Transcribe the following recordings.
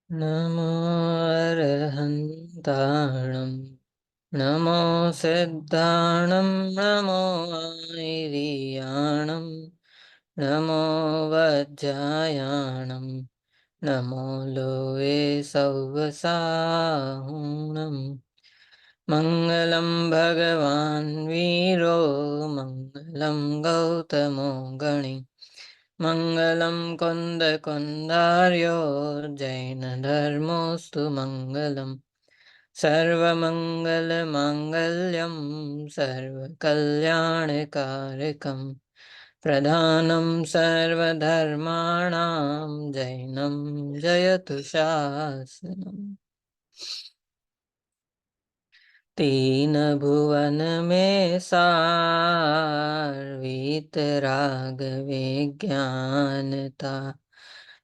नमो अर्हन्ताणं नमो सिद्धाणं नमो आयर्याणं नमो वज्रायाणं नमो लोके सव्वसाहुणम् मङ्गलं भगवान् वीरो मङ्गलं गौतमो गणि मङ्गलं कुन्दकुन्दार्यो जैनधर्मोऽस्तु मङ्गलम् सर्वमङ्गलमाङ्गल्यं सर्वकल्याणकारकं प्रधानं सर्वधर्माणां जैनं जयतु शासनम् तीन भुवन में सार वीतराग विज्ञानता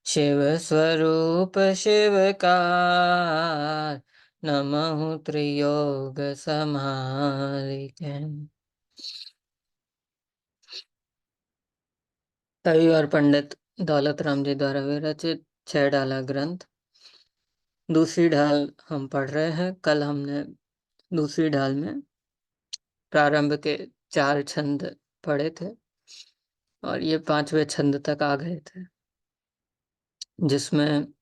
शिव स्वरूप शिवकार नमः त्रियोग समालिके। कवि और पंडित दौलत राम जी द्वारा विरचित छह डाला ग्रंथ दूसरी ढाल हम पढ़ रहे हैं। कल हमने दूसरी ढाल में प्रारंभ के 4 छंद पढ़े थे और ये 5वें छंद तक आ गए थे, जिसमें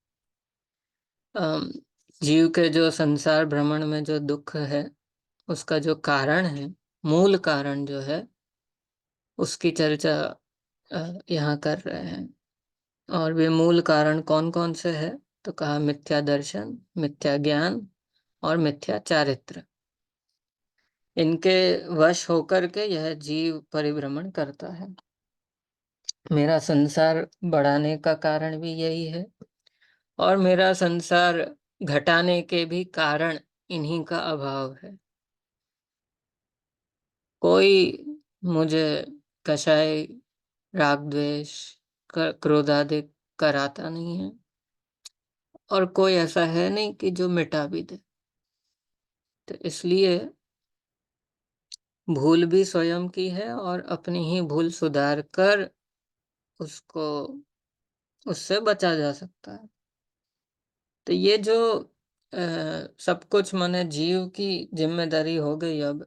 जीव के जो संसार भ्रमण में जो दुख है उसका जो कारण है, मूल कारण जो है उसकी चर्चा यहाँ कर रहे हैं। और वे मूल कारण कौन कौन से है, तो कहा मिथ्या दर्शन, मिथ्या ज्ञान और मिथ्या चारित्र। इनके वश होकर के यह जीव परिभ्रमण करता है। मेरा संसार बढ़ाने का कारण भी यही है और मेरा संसार घटाने के भी कारण इन्हीं का अभाव है। कोई मुझे कषाय, राग द्वेष, क्रोध आदि कराता नहीं है और कोई ऐसा है नहीं कि जो मिटा भी दे। तो इसलिए भूल भी स्वयं की है और अपनी ही भूल सुधार कर उसको उससे बचा जा सकता है। तो ये जो सब कुछ माने जीव की जिम्मेदारी हो गई अब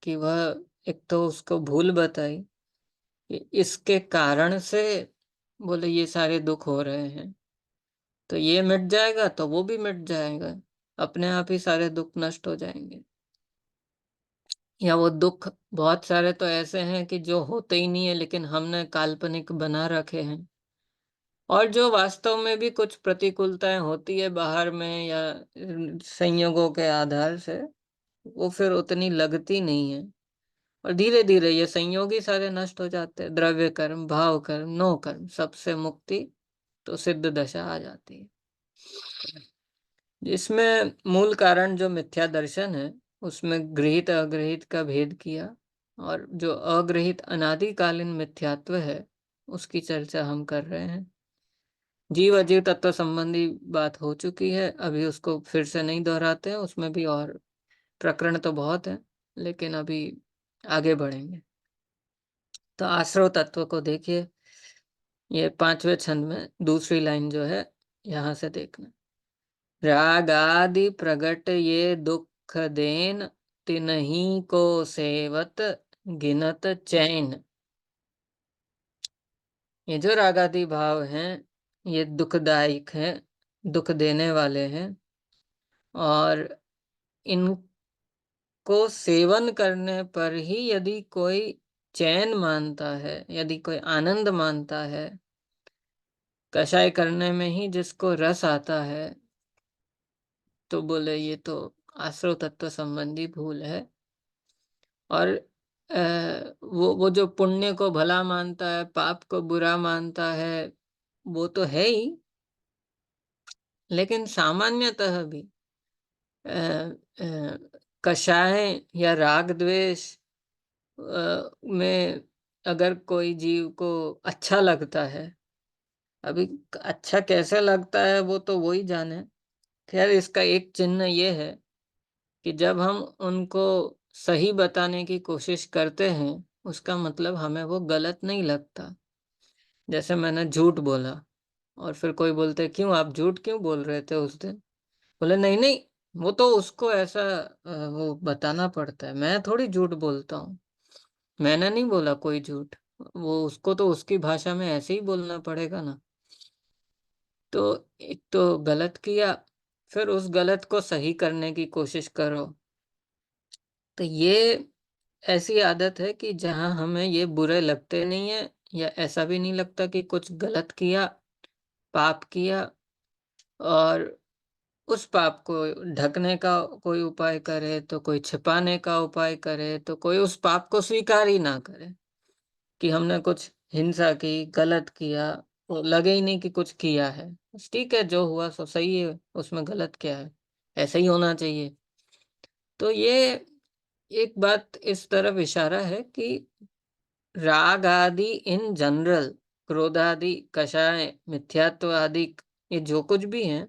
कि वह एक तो उसको भूल बताई कि इसके कारण से बोले ये सारे दुख हो रहे हैं, तो ये मिट जाएगा तो वो भी मिट जाएगा, अपने आप ही सारे दुख नष्ट हो जाएंगे। या वो दुख बहुत सारे तो ऐसे हैं कि जो होते ही नहीं है लेकिन हमने काल्पनिक बना रखे हैं, और जो वास्तव में भी कुछ प्रतिकूलताएं होती है बाहर में या संयोगों के आधार से, वो फिर उतनी लगती नहीं है और धीरे धीरे ये संयोग ही सारे नष्ट हो जाते हैं। द्रव्य कर्म, भाव कर्म, नो कर्म, सबसे मुक्ति तो सिद्ध दशा आ जाती है। इसमें मूल कारण जो मिथ्या दर्शन है उसमें गृहीत अगृहीत का भेद किया और जो अगृहीत अनादिकालीन मिथ्यात्व है उसकी चर्चा हम कर रहे हैं। जीव अजीव तत्व संबंधी बात हो चुकी है, अभी उसको फिर से नहीं दोहराते हैं। उसमें भी और प्रकरण तो बहुत है लेकिन अभी आगे बढ़ेंगे। तो आश्रव तत्व को देखिए, ये 5वें छंद में दूसरी लाइन जो है यहां से देखना। राग आदि प्रगट ये दुख देन, तिन्ही को सेवत गिनत चैन। ये जो राग आदि भाव हैं ये दुखदायक हैं, दुख देने वाले हैं, और इनको सेवन करने पर ही यदि कोई चैन मानता है, यदि कोई आनंद मानता है, कषाय करने में ही जिसको रस आता है, तो बोले ये तो आश्रव तत्व संबंधी भूल है। और वो जो पुण्य को भला मानता है, पाप को बुरा मानता है, वो तो है ही, लेकिन सामान्यतः भी अ, अ, कषाय या राग द्वेष में अगर कोई जीव को अच्छा लगता है, अभी अच्छा कैसे लगता है वो तो वही जाने। खैर, इसका एक चिन्ह ये है कि जब हम उनको सही बताने की कोशिश करते हैं उसका मतलब हमें वो गलत नहीं लगता। जैसे मैंने झूठ बोला, और फिर कोई बोलते क्यों आप झूठ क्यों बोल रहे थे उस दिन? बोले नहीं नहीं, वो तो उसको ऐसा वो बताना पड़ता है, मैं थोड़ी झूठ बोलता हूँ, मैंने नहीं बोला कोई झूठ, वो उसको तो उसकी भाषा में ऐसे ही बोलना पड़ेगा ना। तो एक तो गलत किया, फिर उस गलत को सही करने की कोशिश करो। तो ये ऐसी आदत है कि जहाँ हमें ये बुरे लगते नहीं है, या ऐसा भी नहीं लगता कि कुछ गलत किया, पाप किया, और उस पाप को ढकने का कोई उपाय करे, तो कोई छिपाने का उपाय करे, तो कोई उस पाप को स्वीकार ही ना करे कि हमने कुछ हिंसा की, गलत किया, वो लगे ही नहीं कि कुछ किया है। बस ठीक है, जो हुआ सो सही है, उसमें गलत क्या है, ऐसा ही होना चाहिए। तो ये एक बात इस तरफ इशारा है कि राग आदि इन जनरल, क्रोध आदि, कषाय, मिथ्यात्व आदि, ये जो कुछ भी हैं,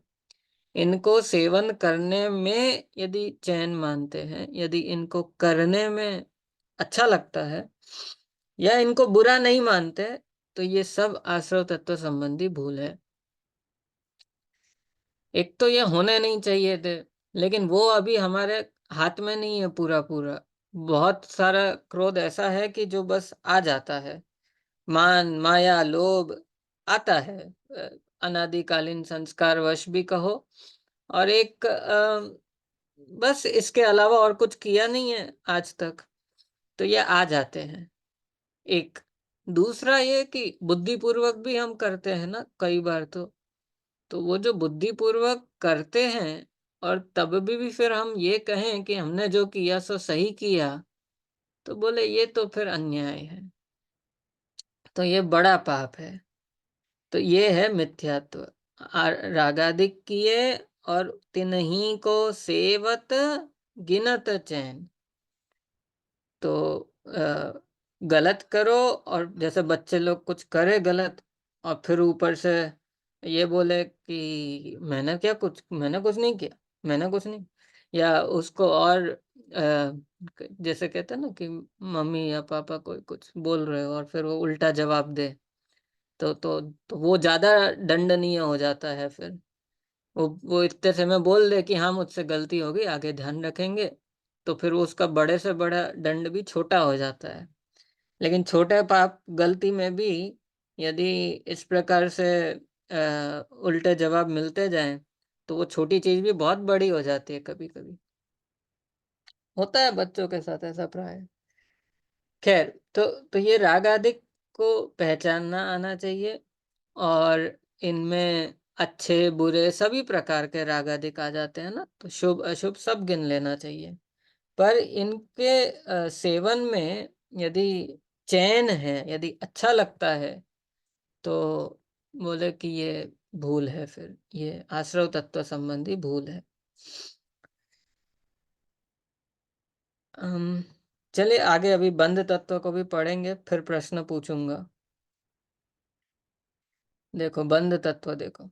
इनको सेवन करने में यदि चैन मानते हैं, यदि इनको करने में अच्छा लगता है, या इनको बुरा नहीं मानते, तो ये सब आश्रव तत्व संबंधी भूल है। एक तो ये होने नहीं चाहिए थे, लेकिन वो अभी हमारे हाथ में नहीं है पूरा पूरा। बहुत सारा क्रोध ऐसा है कि जो बस आ जाता है, मान माया लोभ आता है, अनादिकालीन संस्कार वश भी कहो, और एक बस इसके अलावा और कुछ किया नहीं है आज तक, तो ये आ जाते हैं। एक दूसरा ये कि बुद्धिपूर्वक भी हम करते हैं ना कई बार, तो वो जो बुद्धिपूर्वक करते हैं, और तब भी फिर हम ये कहें कि हमने जो किया सो सही किया, तो बोले ये तो फिर अन्याय है, तो ये बड़ा पाप है। तो ये है मिथ्यात्व। रागादिक किए और तिन्ही को सेवत गिनत चैन। तो गलत करो, और जैसे बच्चे लोग कुछ करे गलत, और फिर ऊपर से ये बोले कि मैंने कुछ नहीं किया, मैंने कुछ नहीं, या उसको और जैसे कहते हैं ना कि मम्मी या पापा कोई कुछ बोल रहे हो और फिर वो उल्टा जवाब दे, तो वो ज्यादा दंडनीय हो जाता है फिर। वो इतने से में बोल दे कि हाँ मुझसे गलती हो गई, आगे ध्यान रखेंगे, तो फिर उसका बड़े से बड़ा दंड भी छोटा हो जाता है। लेकिन छोटे पाप गलती में भी यदि इस प्रकार से उल्टे जवाब मिलते जाएं, तो वो छोटी चीज भी बहुत बड़ी हो जाती है कभी कभी। होता है बच्चों के साथ ऐसा प्राय। खैर, तो ये राग आदि को पहचानना आना चाहिए, और इनमें अच्छे बुरे सभी प्रकार के राग आदि आ जाते हैं ना, तो शुभ अशुभ सब गिन लेना चाहिए। पर इनके सेवन में यदि चैन है, यदि अच्छा लगता है, तो बोले कि ये भूल है, फिर ये आश्रव तत्व संबंधी भूल है। हम चलिए आगे, अभी बंध तत्व को भी पढ़ेंगे, फिर प्रश्न पूछूंगा। देखो बंध तत्व देखो,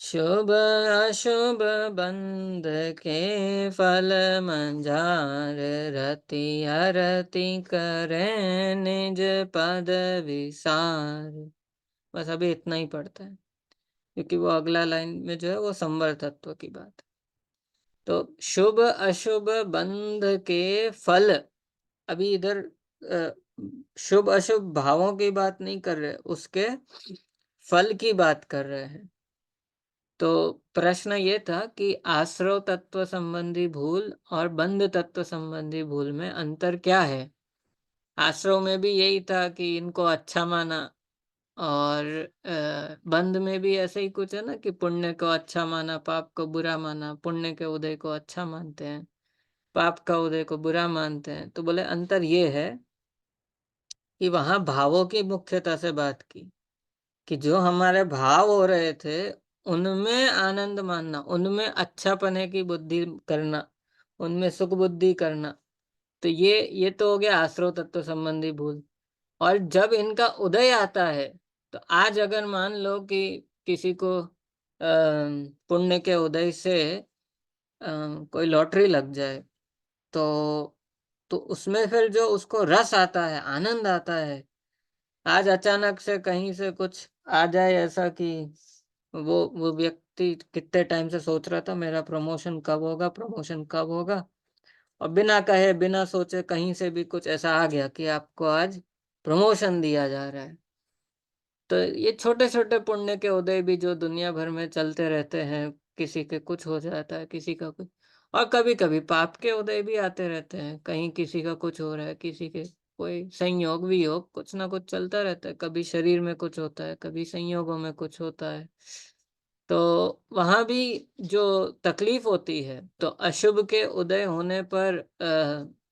शुभ अशुभ बंध के फल मंझार, रति अरति करें निज पद विसार। बस अभी इतना ही पढ़ता है, क्योंकि वो अगला लाइन में जो है वो संवर तत्व की बात। तो शुभ अशुभ बंध के फल, अभी इधर अ, शुभ अशुभ भावों की बात नहीं कर रहे, उसके फल की बात कर रहे हैं। तो प्रश्न ये था कि आश्रव तत्व संबंधी भूल और बंध तत्व संबंधी भूल में अंतर क्या है। आश्रव में भी यही था कि इनको अच्छा माना, और बंध में भी ऐसे ही कुछ है ना कि पुण्य को अच्छा माना, पाप को बुरा माना, पुण्य के उदय को अच्छा मानते हैं, पाप का उदय को बुरा मानते हैं। तो बोले अंतर ये है कि वहां भावों की मुख्यता से बात की, कि जो हमारे भाव हो रहे थे उनमें आनंद मानना, उनमें अच्छा पने की बुद्धि करना, उनमें सुख बुद्धि करना। तो ये तो हो गया आश्रव तत्व संबंधी भूल। और जब इनका उदय आता है, तो आज अगर मान लो कि किसी को पुण्य के उदय से कोई लॉटरी लग जाए, तो उसमें फिर जो उसको रस आता है, आनंद आता है, आज अचानक से कहीं से कुछ आ जाए ऐसा कि वो व्यक्ति कितने टाइम से सोच रहा था मेरा प्रमोशन कब होगा, प्रमोशन कब होगा? और बिना कहे, बिना सोचे कहीं से भी कुछ ऐसा आ गया कि आपको आज प्रमोशन दिया जा रहा है। तो ये छोटे-छोटे पुण्य के उदय भी जो दुनिया भर में चलते रहते हैं, किसी के कुछ हो जाता है, किसी का कुछ, और कभी-कभी पाप के उदय भी आते रहते हैं। कहीं किसी का कुछ हो रहा है, किसी के कोई संयोग वियोग कुछ ना कुछ चलता रहता है। कभी शरीर में कुछ होता है, कभी संयोगों में कुछ होता है। तो वहाँ भी जो तकलीफ होती है, तो अशुभ के उदय होने पर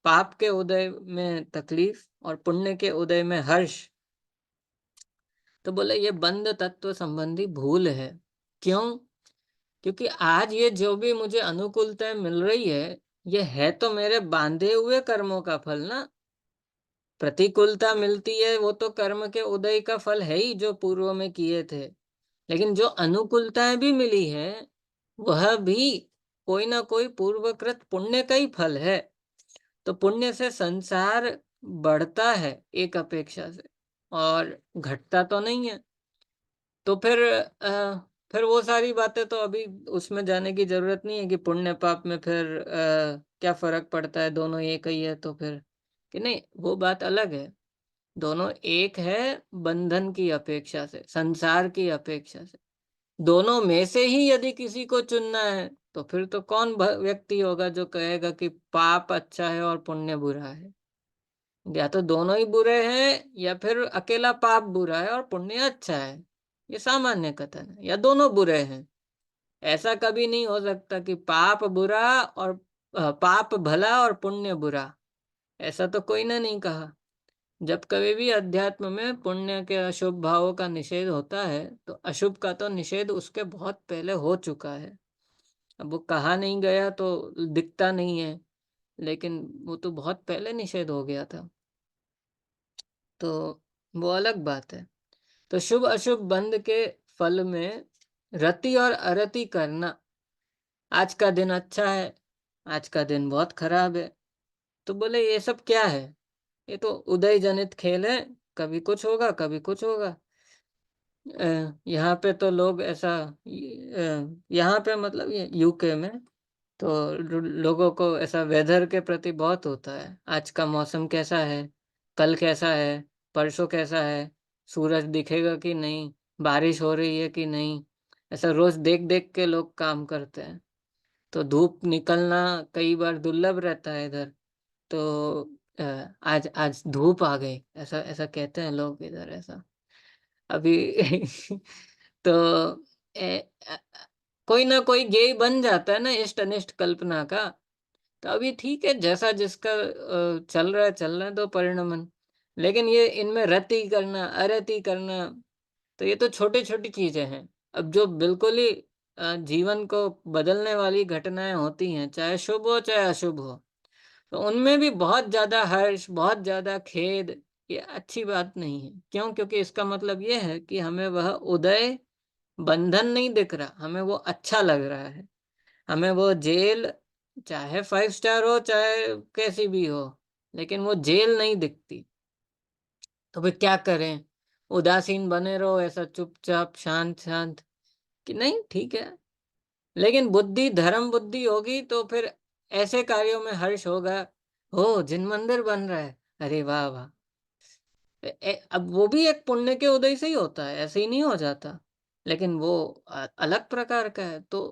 पाप के उदय में तकलीफ और पुण्य के उदय में हर्ष। तो बोले ये बंध तत्व संबंधी भूल है। क्यों? क्योंकि आज ये जो भी मुझे अनुकूलताएँ मिल रही है, ये है तो मेरे बाँधे हुए कर्मों का फल ना। प्रतिकूलता मिलती है वो तो कर्म के उदय का फल है ही जो पूर्व में किए थे। लेकिन जो अनुकूलताएँ भी मिली हैं, वह भी कोई न कोई पूर्वकृत पुण्य का ही फल है। तो पुण्य से संसार बढ़ता है एक अपेक्षा से, और घटता तो नहीं है। तो फिर वो सारी बातें तो अभी उसमें जाने की ज़रूरत नहीं है कि पुण्य पाप में फिर क्या फ़र्क पड़ता है, दोनों एक ही है तो फिर, कि नहीं, वो बात अलग है। दोनों एक है बंधन की अपेक्षा से, संसार की अपेक्षा से। दोनों में से ही यदि किसी को चुनना है, तो फिर तो कौन व्यक्ति होगा जो कहेगा कि पाप अच्छा है और पुण्य बुरा है? या तो दोनों ही बुरे हैं, या फिर अकेला पाप बुरा है और पुण्य अच्छा है। ये सामान्य कथन है, या दोनों बुरे हैं। ऐसा कभी नहीं हो सकता कि पाप बुरा और पाप भला और पुण्य बुरा। ऐसा तो कोई ने नहीं कहा। जब कभी भी अध्यात्म में पुण्य के अशुभ भावों का निषेध होता है, तो अशुभ का तो निषेध उसके बहुत पहले हो चुका है। अब वो कहा नहीं गया तो दिखता नहीं है, लेकिन वो तो बहुत पहले निषेध हो गया था। तो वो अलग बात है। तो शुभ-अशुभ बंध के फल में रति और अरति करना, आज का दिन अच्छा है, आज का दिन बहुत खराब है। तो बोले ये सब क्या है? ये तो उदय जनित खेल है, कभी कुछ होगा, कभी कुछ होगा। यहाँ पे तो लोग ऐसा यहाँ पे मतलब ये यूके में तो लोगों को ऐसा वेदर के प्रति बहुत होता है। आज का मौसम कैसा है? कल कैसा है? परसों कैसा है? सूरज दिखेगा कि नहीं? बारिश हो रही है कि नहीं? ऐसा रोज देख-देख के लोग काम करते हैं। तो धूप निकलना कई बार दुर्लभ रहता है इधर। तो आज आज धूप आ गई, ऐसा ऐसा कहते हैं लोग इधर ऐसा। अभी तो कोई ना कोई गेय बन जाता है ना इष्ट अनिष्ट कल्पना का। तो अभी ठीक है, जैसा जिसका चल रहा है तो परिणमन। लेकिन ये इनमें रति करना, अरति करना, तो ये तो छोटी-छोटी चीज़ें हैं। अब जो बिल्कुल ही जीवन को बदलने वाली घटनाएँ होती हैं, चाहे शुभ हो चाहे अशुभ हो, तो उनमें भी बहुत ज़्यादा हर्ष, बहुत ज़्यादा खेद, ये अच्छी बात नहीं है। क्यों? क्योंकि इसका मतलब ये है कि हमें वह उदय बंधन नहीं दिख रहा, हमें वो अच्छा लग रहा है। हमें वो जेल, चाहे 5 स्टार हो, चाहे कैसी भी हो, लेकिन वो जेल नहीं दिखती। तो फिर क्या करें? उदासीन बने रहो ऐसा चुपचाप शांत-शांत, कि नहीं ठीक है। लेकिन बुद्धि, धर्म बुद्धि होगी तो फिर ऐसे कार्यों में हर्ष होगा। ओह! जिन मंदिर बन रहा है, अरे वाह, वाह! अब वो भी एक पुण्य के उदय से ही होता है, ऐसे ही नहीं हो जाता। लेकिन वो अलग प्रकार का है। तो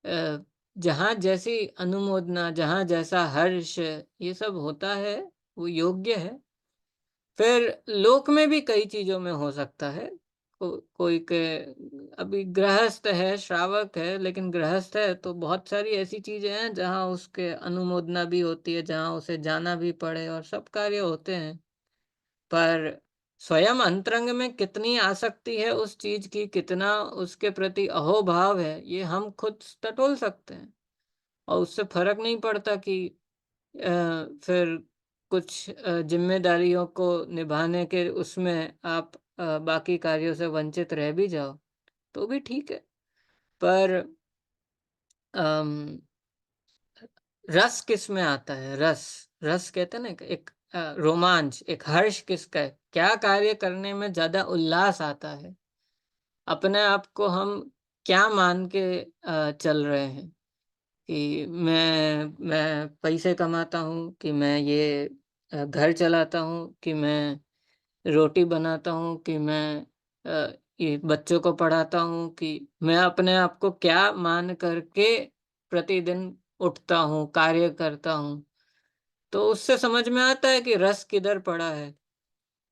अ, जहाँ जैसी अनुमोदना, जहाँ जैसा हर्ष, ये सब होता है, वो योग्य है। फिर लोक में भी कई चीज़ों में हो सकता है। कोई के अभी गृहस्थ है, श्रावक है, लेकिन गृहस्थ है तो बहुत सारी ऐसी चीज़ें हैं जहाँ उसके अनुमोदना भी होती है, जहाँ उसे जाना भी पड़े और सब कार्य होते हैं। पर स्वयं अंतरंग में कितनी आसक्ति है उस चीज़ की, कितना उसके प्रति अहोभाव है, ये हम खुद टटोल सकते हैं। और उससे फ़र्क नहीं पड़ता कि फिर कुछ ज़िम्मेदारियों को निभाने के उसमें आप बाकी कार्यों से वंचित रह भी जाओ, तो भी ठीक है। पर अम, रस किसमें आता है? रस, रस कहते हैं ना, एक रोमांच, एक हर्ष किसका है? क्या कार्य करने में ज्यादा उल्लास आता है, अपने आप को हम क्या मान के चल रहे हैं कि मैं पैसे कमाता हूँ, कि मैं ये घर चलाता हूँ, कि मैं रोटी बनाता हूँ, कि मैं ये बच्चों को पढ़ाता हूँ, कि मैं अपने आप को क्या मान करके प्रतिदिन उठता हूँ, कार्य करता हूँ। तो उससे समझ में आता है कि रस किधर पड़ा है।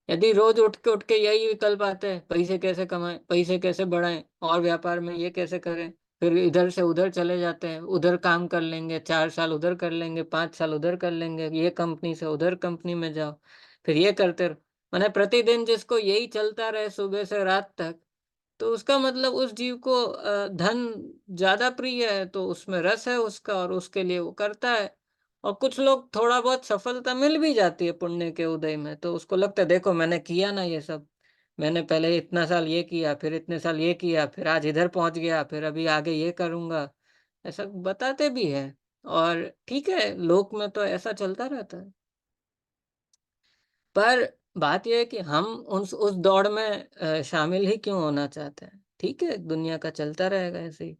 यदि रोज उठ के यही विकल्प आते हैं, पैसे कैसे कमाएं, पैसे कैसे बढ़ाएं, और व्यापार में ये कैसे करें, फिर इधर से उधर चले जाते हैं, उधर काम कर लेंगे, 4 साल उधर कर लेंगे, 5 साल उधर कर लेंगे, ये कंपनी से उधर कंपनी में जाओ, फिर ये करते रहो। मैंने प्रतिदिन जिसको यही चलता रहे सुबह से रात तक, तो उसका मतलब उस जीव को धन ज्यादा प्रिय है, तो उसमें रस है उसका, और उसके लिए वो करता है। और कुछ लोग थोड़ा बहुत सफलता मिल भी जाती है पुण्य के उदय में, तो उसको लगता है देखो मैंने किया ना ये सब, मैंने पहले इतना साल ये किया, फिर इतने साल ये किया, फिर आज इधर पहुंच गया, फिर अभी आगे ये करूंगा, ऐसा बताते भी है। और ठीक है, लोक में तो ऐसा चलता रहता है। पर बात यह है कि हम उस दौड़ में शामिल ही क्यों होना चाहते हैं। ठीक है, दुनिया का चलता रहेगा ऐसे ही।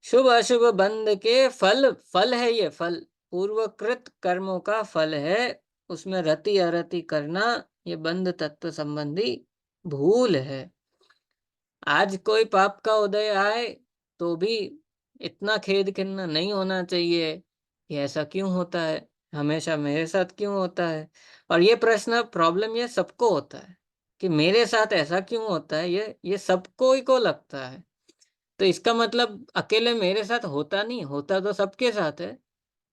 शुभ अशुभ बंध के फल, फल है ये फल, पूर्वकृत कर्मों का फल है, उसमें रति अरति करना ये बंध तत्व संबंधी भूल है। आज कोई पाप का उदय आए तो भी इतना खेद खिन्न नहीं होना चाहिए कि ऐसा क्यों होता है, हमेशा मेरे साथ क्यों होता है। और ये प्रश्न, प्रॉब्लम ये सबको होता है कि मेरे साथ ऐसा क्यों होता है, ये सबको ही को लगता है। तो इसका मतलब अकेले मेरे साथ होता नहीं, होता तो सबके साथ है।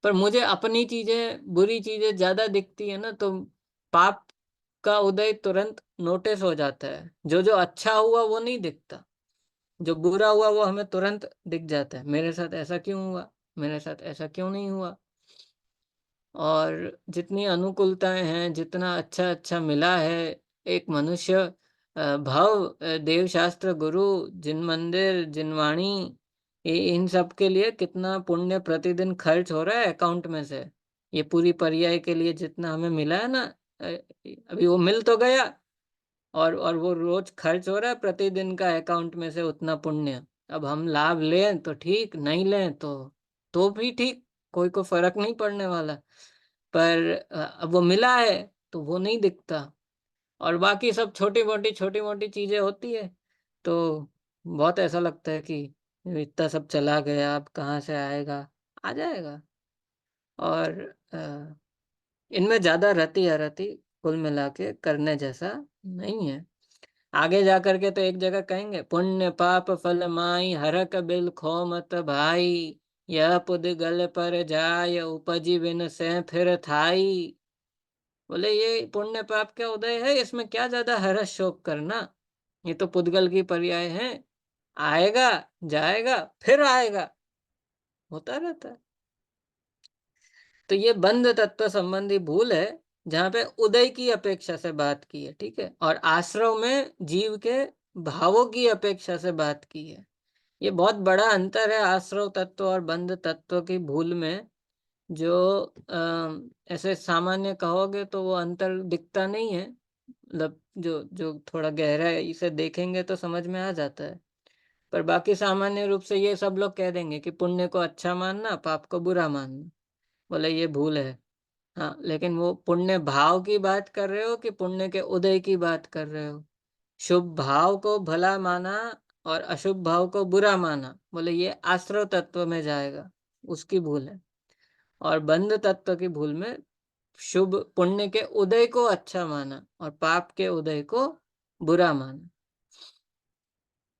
पर मुझे अपनी चीजें, बुरी चीजें ज्यादा दिखती है ना, तो पाप का उदय तुरंत नोटिस हो जाता है। जो जो अच्छा हुआ वो नहीं दिखता, जो बुरा हुआ वो हमें तुरंत दिख जाता है। मेरे साथ ऐसा क्यों हुआ, मेरे साथ ऐसा क्यों नहीं हुआ। और जितनी अनुकूलताएं हैं, जितना अच्छा अच्छा मिला है, एक मनुष्य भव, देव शास्त्र गुरु, जिन मंदिर, जिन वाणी, इन सब के लिए कितना पुण्य प्रतिदिन खर्च हो रहा है अकाउंट में से। ये पूरी पर्याय के लिए जितना हमें मिला है ना, अभी वो मिल तो गया, और वो रोज खर्च हो रहा है प्रतिदिन का अकाउंट में से उतना पुण्य। अब हम लाभ लें तो ठीक, नहीं लें तो भी ठीक, कोई को फर्क नहीं पड़ने वाला। पर अब वो मिला है तो वो नहीं दिखता। और बाकी सब छोटी मोटी चीजें होती है, तो बहुत ऐसा लगता है कि इतना सब चला गया, अब कहाँ से आएगा, आ जाएगा। और इनमें ज्यादा रति अरति कुल मिला के करने जैसा नहीं है। आगे जा करके तो एक जगह कहेंगे, पुण्य पाप फल माई हरक बिल खो मत भाई, यह पुद गल पर जाय उपजी बिन से फिर थाई। बोले ये पुण्य पाप का उदय है, इसमें क्या ज्यादा हर्ष शोक करना, ये तो पुद्गल की पर्याय है, आएगा, जाएगा, फिर आएगा, होता रहता है। तो ये बंध तत्व संबंधी भूल है, जहां पे उदय की अपेक्षा से बात की है, ठीक है, और आश्रव में जीव के भावों की अपेक्षा से बात की है। ये बहुत बड़ा अंतर है आश्रव तत्व और बंध तत्व की भूल में। जो ऐसे सामान्य कहोगे तो वो अंतर दिखता नहीं है, मतलब जो जो थोड़ा गहरा है इसे देखेंगे तो समझ में आ जाता है। पर बाकी सामान्य रूप से ये सब लोग कह देंगे कि पुण्य को अच्छा मानना, पाप को बुरा मानना, बोले ये भूल है। हाँ, लेकिन वो पुण्य भाव की बात कर रहे हो कि पुण्य के उदय की बात कर रहे हो। शुभ भाव को भला माना और अशुभ भाव को बुरा माना, बोले ये आश्रव तत्व में जाएगा, उसकी भूल है। और बंध तत्व की भूल में शुभ पुण्य के उदय को अच्छा माना और पाप के उदय को बुरा माना।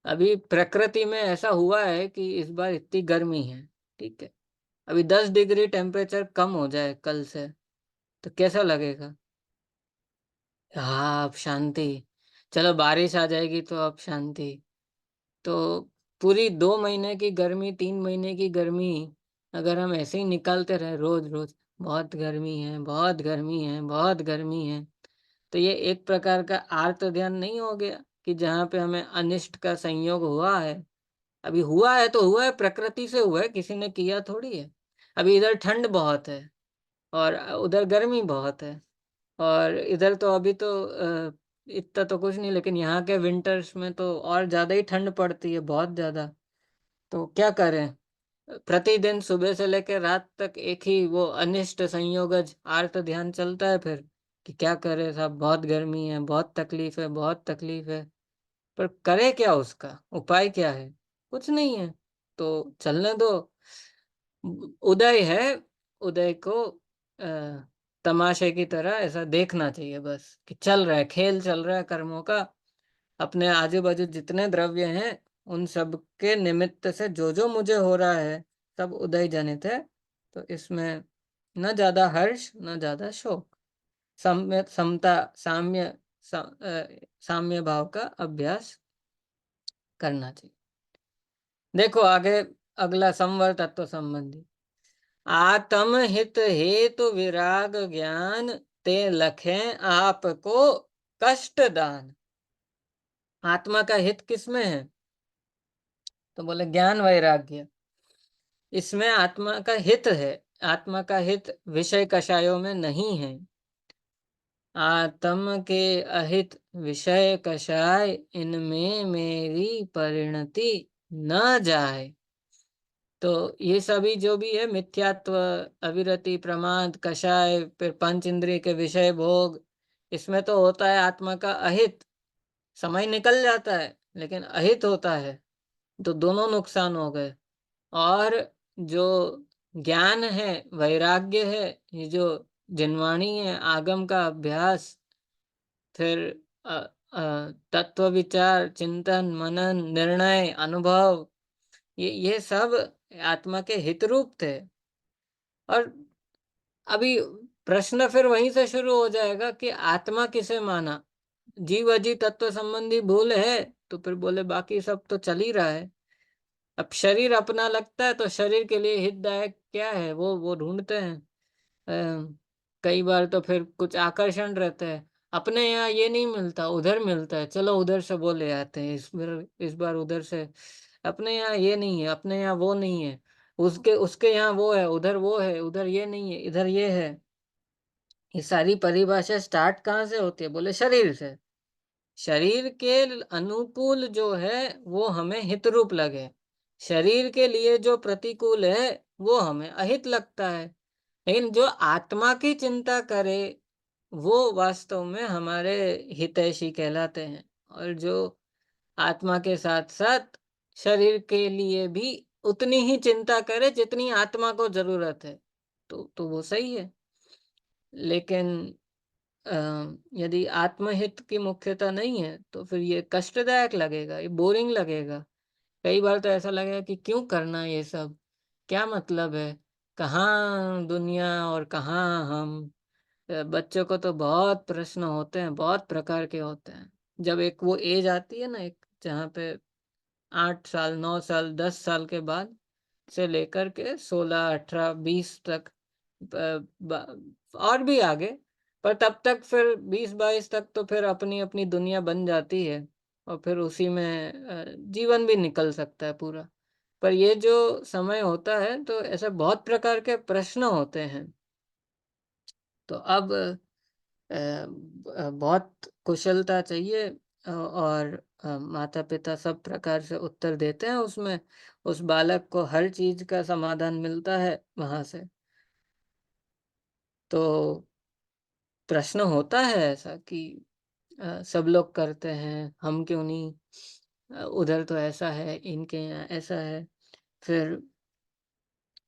अभी प्रकृति में ऐसा हुआ है कि इस बार इतनी गर्मी है, ठीक है, अभी 10 डिग्री टेम्परेचर कम हो जाए कल से, तो कैसा लगेगा। हाँ, अब शांति, चलो बारिश आ जाएगी तो अब शांति। तो पूरी 2 महीने की गर्मी, 3 महीने की गर्मी, अगर हम ऐसे ही निकालते रहे रोज रोज, बहुत गर्मी है, बहुत गर्मी है, बहुत गर्मी है, तो ये एक प्रकार का आर्त ध्यान नहीं हो गया कि जहाँ पे हमें अनिष्ट का संयोग हुआ है। अभी हुआ है तो हुआ है, प्रकृति से हुआ है, किसी ने किया थोड़ी है। अभी इधर ठंड बहुत है और उधर गर्मी बहुत है, और इधर तो अभी तो इतना तो कुछ नहीं, लेकिन यहाँ के विंटर्स में तो और ज़्यादा ही ठंड पड़ती है, बहुत ज़्यादा। तो क्या करें? प्रतिदिन सुबह से लेकर रात तक एक ही वो अनिष्ट संयोगज आर्त ध्यान चलता है फिर, कि क्या करें साहब, बहुत गर्मी है, बहुत तकलीफ है, बहुत तकलीफ है। पर करे क्या, उसका उपाय क्या है? कुछ नहीं है। तो चलने दो। उदय है, उदय को तमाशे की तरह ऐसा देखना चाहिए बस, कि चल रहा है, खेल चल रहा है कर्मों का। अपने आजू बाजू जितने द्रव्य हैं, उन सब के निमित्त से जो जो मुझे हो रहा है, सब उदय जनित है। तो इसमें न ज्यादा हर्ष न ज्यादा शोक, सम्य समता साम्य साम्य भाव का अभ्यास करना चाहिए। देखो आगे, अगला संवर तत्व संबंधी। आत्म हित हेतु विराग ज्ञान, ते लखें आपको कष्ट दान। आत्मा का हित किसमें है? तो बोले ज्ञान वैराग्य, इसमें आत्मा का हित है। आत्मा का हित विषय कषायों में नहीं है। आत्म के अहित विषय कषाय, इनमें मेरी परिणति न जाए। तो ये सभी जो भी है, मिथ्यात्व, अविरति, प्रमाद, कषाय, फिर पंच इंद्रिय के विषय भोग, इसमें तो होता है आत्मा का अहित। समय निकल जाता है लेकिन अहित होता है, तो दोनों नुकसान हो गए। और जो ज्ञान है, वैराग्य है, ये जो जिनवाणी है, आगम का अभ्यास, फिर तत्व विचार, चिंतन, मनन, निर्णय, अनुभव, ये सब आत्मा के हित रूप थे। और अभी प्रश्न फिर वहीं से शुरू हो जाएगा कि आत्मा किसे माना? जीव अजी तत्व संबंधी भूल है, तो फिर बोले बाकी सब तो चल ही रहा है। अब शरीर अपना लगता है, तो शरीर के लिए हितदायक क्या है वो ढूंढते हैं। कई बार तो फिर कुछ आकर्षण रहता है, अपने यहाँ ये नहीं मिलता, उधर मिलता है, चलो उधर से वो ले आते हैं, इस बार उधर से। अपने यहाँ ये नहीं है, अपने यहाँ वो नहीं है, उसके उसके यहाँ वो है, उधर ये नहीं है, इधर ये है। ये सारी परिभाषा स्टार्ट कहाँ से होती है? बोले शरीर से। शरीर के अनुकूल जो है वो हमें हित रूप लगे, शरीर के लिए जो प्रतिकूल है वो हमें अहित लगता है। लेकिन जो आत्मा की चिंता करे, वो वास्तव में हमारे हितैषी कहलाते हैं। और जो आत्मा के साथ साथ शरीर के लिए भी उतनी ही चिंता करे जितनी आत्मा को जरूरत है, तो वो सही है। लेकिन अ, यदि आत्महित की मुख्यता नहीं है, तो फिर ये कष्टदायक लगेगा, ये बोरिंग लगेगा। कई बार तो ऐसा लगेगा कि क्यों करना ये सब, क्या मतलब है, कहाँ दुनिया और कहाँ हम। बच्चों को तो बहुत प्रश्न होते हैं, बहुत प्रकार के होते हैं। जब एक वो एज आती है ना, एक जहाँ पे 8 साल, 9 साल, 10 साल के बाद से लेकर के 16, 18, 20 तक, और भी आगे, पर तब तक फिर 20, 22 तक तो फिर अपनी अपनी दुनिया बन जाती है। और फिर उसी में जीवन भी निकल सकता है पूरा। पर ये जो समय होता है, तो ऐसे बहुत प्रकार के प्रश्न होते हैं। तो अब बहुत कुशलता चाहिए, और माता पिता सब प्रकार से उत्तर देते हैं उसमें। उस बालक को हर चीज का समाधान मिलता है वहां से। तो प्रश्न होता है ऐसा कि सब लोग करते हैं, हम क्यों नहीं? उधर तो ऐसा है, इनके यहाँ ऐसा है। फिर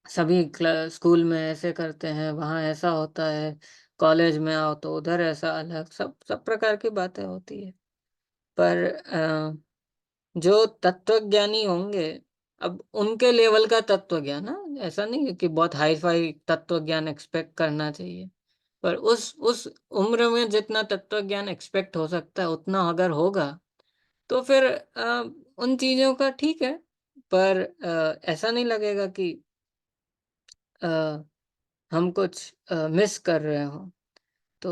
सभी स्कूल में ऐसे करते हैं, वहाँ ऐसा होता है, कॉलेज में आओ तो उधर ऐसा अलग, सब सब प्रकार की बातें होती है। पर जो तत्वज्ञानी होंगे, अब उनके लेवल का तत्व ज्ञान, हाँ, ऐसा नहीं है कि बहुत हाई फाई तत्व ज्ञान एक्सपेक्ट करना चाहिए। पर उस उम्र में जितना तत्व ज्ञान एक्सपेक्ट हो सकता है, उतना अगर होगा, तो फिर उन चीजों का ठीक है। पर ऐसा नहीं लगेगा कि अ, हम कुछ मिस कर रहे हो। तो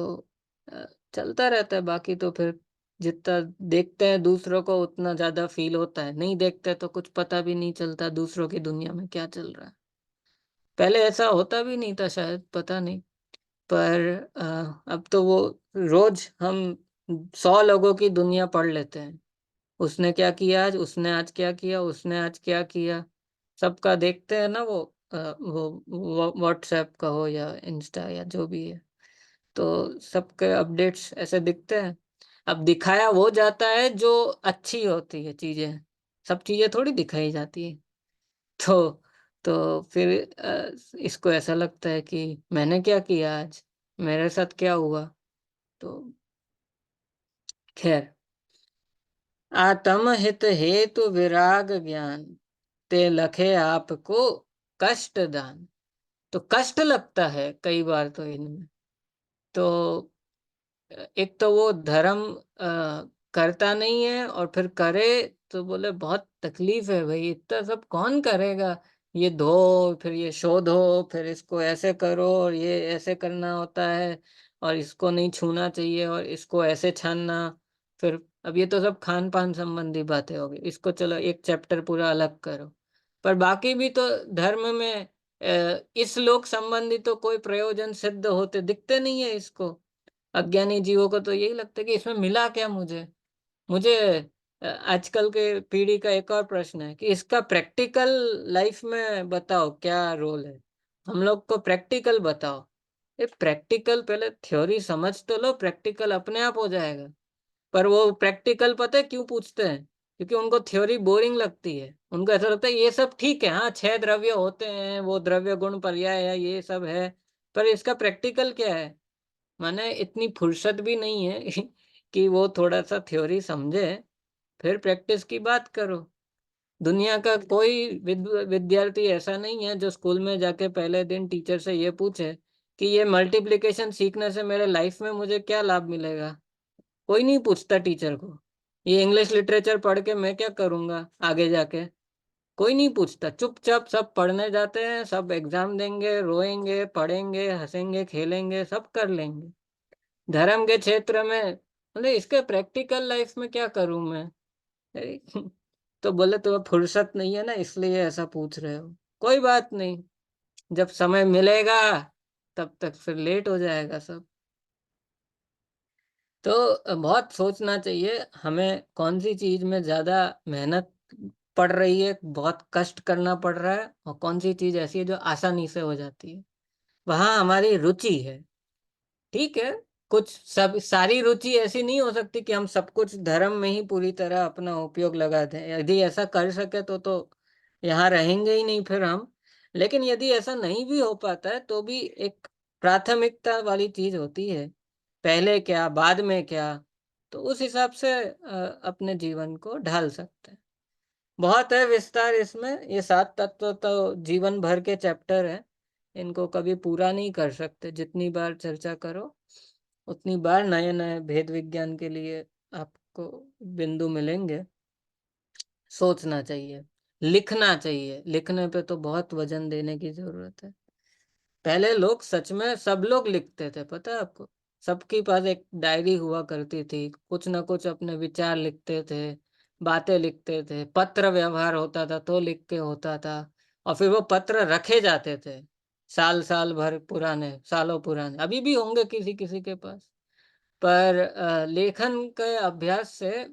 अ, चलता रहता है। बाकी तो फिर जितना देखते हैं दूसरों को, उतना ज्यादा फील होता है, नहीं देखते तो कुछ पता भी नहीं चलता दूसरों की दुनिया में क्या चल रहा है। पहले ऐसा होता भी नहीं था शायद, पता नहीं। पर अब तो वो रोज हम 100 लोगों की दुनिया पढ़ लेते हैं। उसने क्या किया आज, उसने आज क्या किया, उसने आज क्या किया, सबका देखते हैं ना वो। वो व्हाट्सएप का हो या इंस्टा या जो भी है, तो सबके अपडेट्स ऐसे दिखते हैं। अब दिखाया वो जाता है जो अच्छी होती है चीजें, सब चीजें थोड़ी दिखाई जाती है। तो तो फिर इसको ऐसा लगता है कि मैंने क्या किया आज, मेरे साथ क्या हुआ। तो खैर, आत्म हित हेतु विराग ज्ञान, ते लखे आपको कष्ट दान। तो कष्ट लगता है कई बार तो इनमें। तो एक तो वो धर्म करता नहीं है, और फिर करे तो बोले बहुत तकलीफ है भाई, इतना सब कौन करेगा। ये धो, फिर ये शोधो, फिर इसको ऐसे करो, और ये ऐसे करना होता है, और इसको नहीं छूना चाहिए, और इसको ऐसे छानना। फिर अब ये तो सब खान पान संबंधी बातें हो गई, इसको चलो एक चैप्टर पूरा अलग करो। पर बाकी भी तो धर्म में इस लोक संबंधी तो कोई प्रयोजन सिद्ध होते दिखते नहीं है इसको। अज्ञानी जीवों को तो यही लगता है कि इसमें मिला क्या मुझे। मुझे आजकल के पीढ़ी का एक और प्रश्न है कि इसका प्रैक्टिकल लाइफ में बताओ क्या रोल है। हम लोग को प्रैक्टिकल बताओ। ये प्रैक्टिकल, पहले थ्योरी समझ तो लो, प्रैक्टिकल अपने आप हो जाएगा। पर वो प्रैक्टिकल पता है क्यों पूछते हैं? क्योंकि उनको थ्योरी बोरिंग लगती है। उनको ऐसा लगता है ये सब ठीक है, हाँ 6 द्रव्य होते हैं, वो द्रव्य गुण पर्याय है, ये सब है, पर इसका प्रैक्टिकल क्या है? माने इतनी फुर्सत भी नहीं है कि वो थोड़ा सा थ्योरी समझे, फिर प्रैक्टिस की बात करो। दुनिया का कोई विद्यार्थी ऐसा नहीं है जो स्कूल में जाके पहले दिन टीचर से ये पूछे कि ये मल्टीप्लिकेशन सीखने से मेरे लाइफ में मुझे क्या लाभ मिलेगा। कोई नहीं पूछता टीचर को। ये इंग्लिश लिटरेचर पढ़ के मैं क्या करूंगा आगे जाके, कोई नहीं पूछता। चुपचाप सब पढ़ने जाते हैं, सब एग्जाम देंगे, रोएंगे, पढ़ेंगे, हंसेंगे, खेलेंगे, सब कर लेंगे। धर्म के क्षेत्र में मतलब इसके प्रैक्टिकल लाइफ में क्या करूं मैं? अरे, तो बोले तुम्हें फुर्सत नहीं है ना, इसलिए ऐसा पूछ रहे हो। कोई बात नहीं, जब समय मिलेगा तब तक फिर लेट हो जाएगा सब। तो बहुत सोचना चाहिए हमें कौन सी चीज में ज्यादा मेहनत पड़ रही है, बहुत कष्ट करना पड़ रहा है, और कौन सी चीज ऐसी है जो आसानी से हो जाती है, वहां हमारी रुचि है। ठीक है, कुछ सब सारी रुचि ऐसी नहीं हो सकती कि हम सब कुछ धर्म में ही पूरी तरह अपना उपयोग लगा दें। यदि ऐसा कर सके तो यहाँ रहेंगे ही नहीं फिर हम। लेकिन यदि ऐसा नहीं भी हो पाता है तो भी एक प्राथमिकता वाली चीज होती है, पहले क्या बाद में क्या। तो उस हिसाब से अपने जीवन को ढाल सकते हैं। बहुत है विस्तार इसमें, ये 7 तत्व तो जीवन भर के चैप्टर हैं। इनको कभी पूरा नहीं कर सकते, जितनी बार चर्चा करो उतनी बार नए नए भेद विज्ञान के लिए आपको बिंदु मिलेंगे। सोचना चाहिए, लिखना चाहिए, लिखने पे तो बहुत वजन देने की जरूरत है। पहले लोग सच में सब लोग लिखते थे, पता है आपको? सबके पास एक डायरी हुआ करती थी, कुछ ना कुछ अपने विचार लिखते थे, बातें लिखते थे, पत्र व्यवहार होता था तो लिख के होता था। और फिर वो पत्र रखे जाते थे, साल साल भर पुराने, सालों पुराने, अभी भी होंगे किसी किसी के पास। पर लेखन के अभ्यास से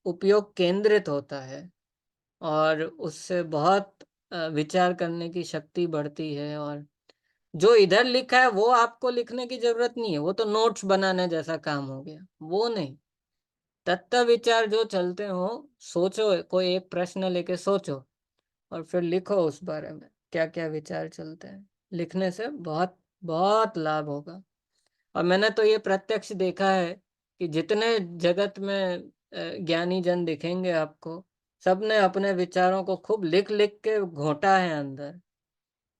उपयोग केंद्रित होता है, और उससे बहुत विचार करने की शक्ति बढ़ती है। और जो इधर लिखा है वो आपको लिखने की जरूरत नहीं है, वो तो नोट्स बनाने जैसा काम हो गया, वो नहीं। तत्व विचार जो चलते हो, सोचो, कोई एक प्रश्न लेके सोचो, और फिर लिखो उस बारे में क्या क्या विचार चलते हैं। लिखने से बहुत बहुत लाभ होगा। और मैंने तो ये प्रत्यक्ष देखा है कि जितने जगत में ज्ञानी जन दिखेंगे आपको, सबने अपने विचारों को खूब लिख लिख के घोटा है अंदर।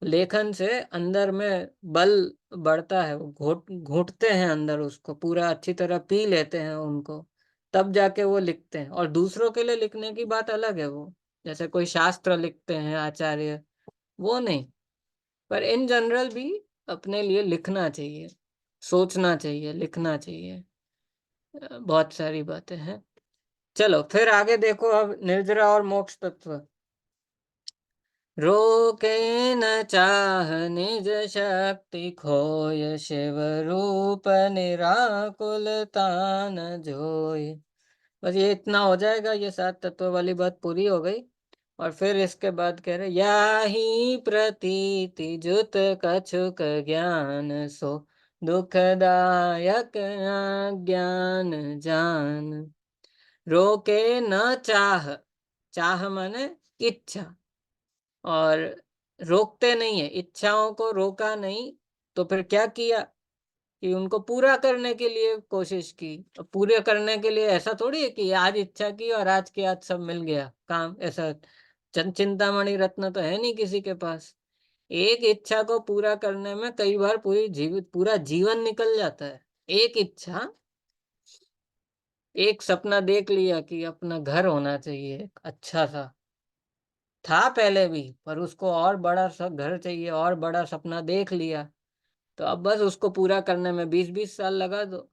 लेखन से अंदर में बल बढ़ता है, वो घोटते हैं अंदर, उसको पूरा अच्छी तरह पी लेते हैं उनको, तब जाके वो लिखते हैं। और दूसरों के लिए लिखने की बात अलग है, वो जैसे कोई शास्त्र लिखते हैं आचार्य, वो नहीं। पर इन जनरल भी अपने लिए लिखना चाहिए, सोचना चाहिए, लिखना चाहिए। बहुत सारी बातें हैं। चलो फिर आगे देखो, अब निर्जरा और मोक्ष तत्व। रोके न चाह निज शक्ति खोय, शिव रूप निराकुलता न जोय। बस ये इतना हो जाएगा, ये 7 तत्व वाली बात पूरी हो गई। और फिर इसके बाद कह रहे, या ही प्रतीति जुत कछुक ज्ञान, सो दुखदायक ज्ञान जान। रोके न चाह, चाह माने इच्छा, और रोकते नहीं है, इच्छाओं को रोका नहीं, तो फिर क्या किया कि उनको पूरा करने के लिए कोशिश की। अब पूरे करने के लिए ऐसा थोड़ी है कि आज इच्छा की और आज के आज सब मिल गया काम, ऐसा चिंतामणि रत्न तो है नहीं किसी के पास। एक इच्छा को पूरा करने में कई बार पूरा जीवन निकल जाता है। एक इच्छा, एक सपना देख लिया कि अपना घर होना चाहिए एक अच्छा सा, था पहले भी, पर उसको और बड़ा सा घर चाहिए, और बड़ा सपना देख लिया, तो अब बस उसको पूरा करने में 20-20 साल लगा दो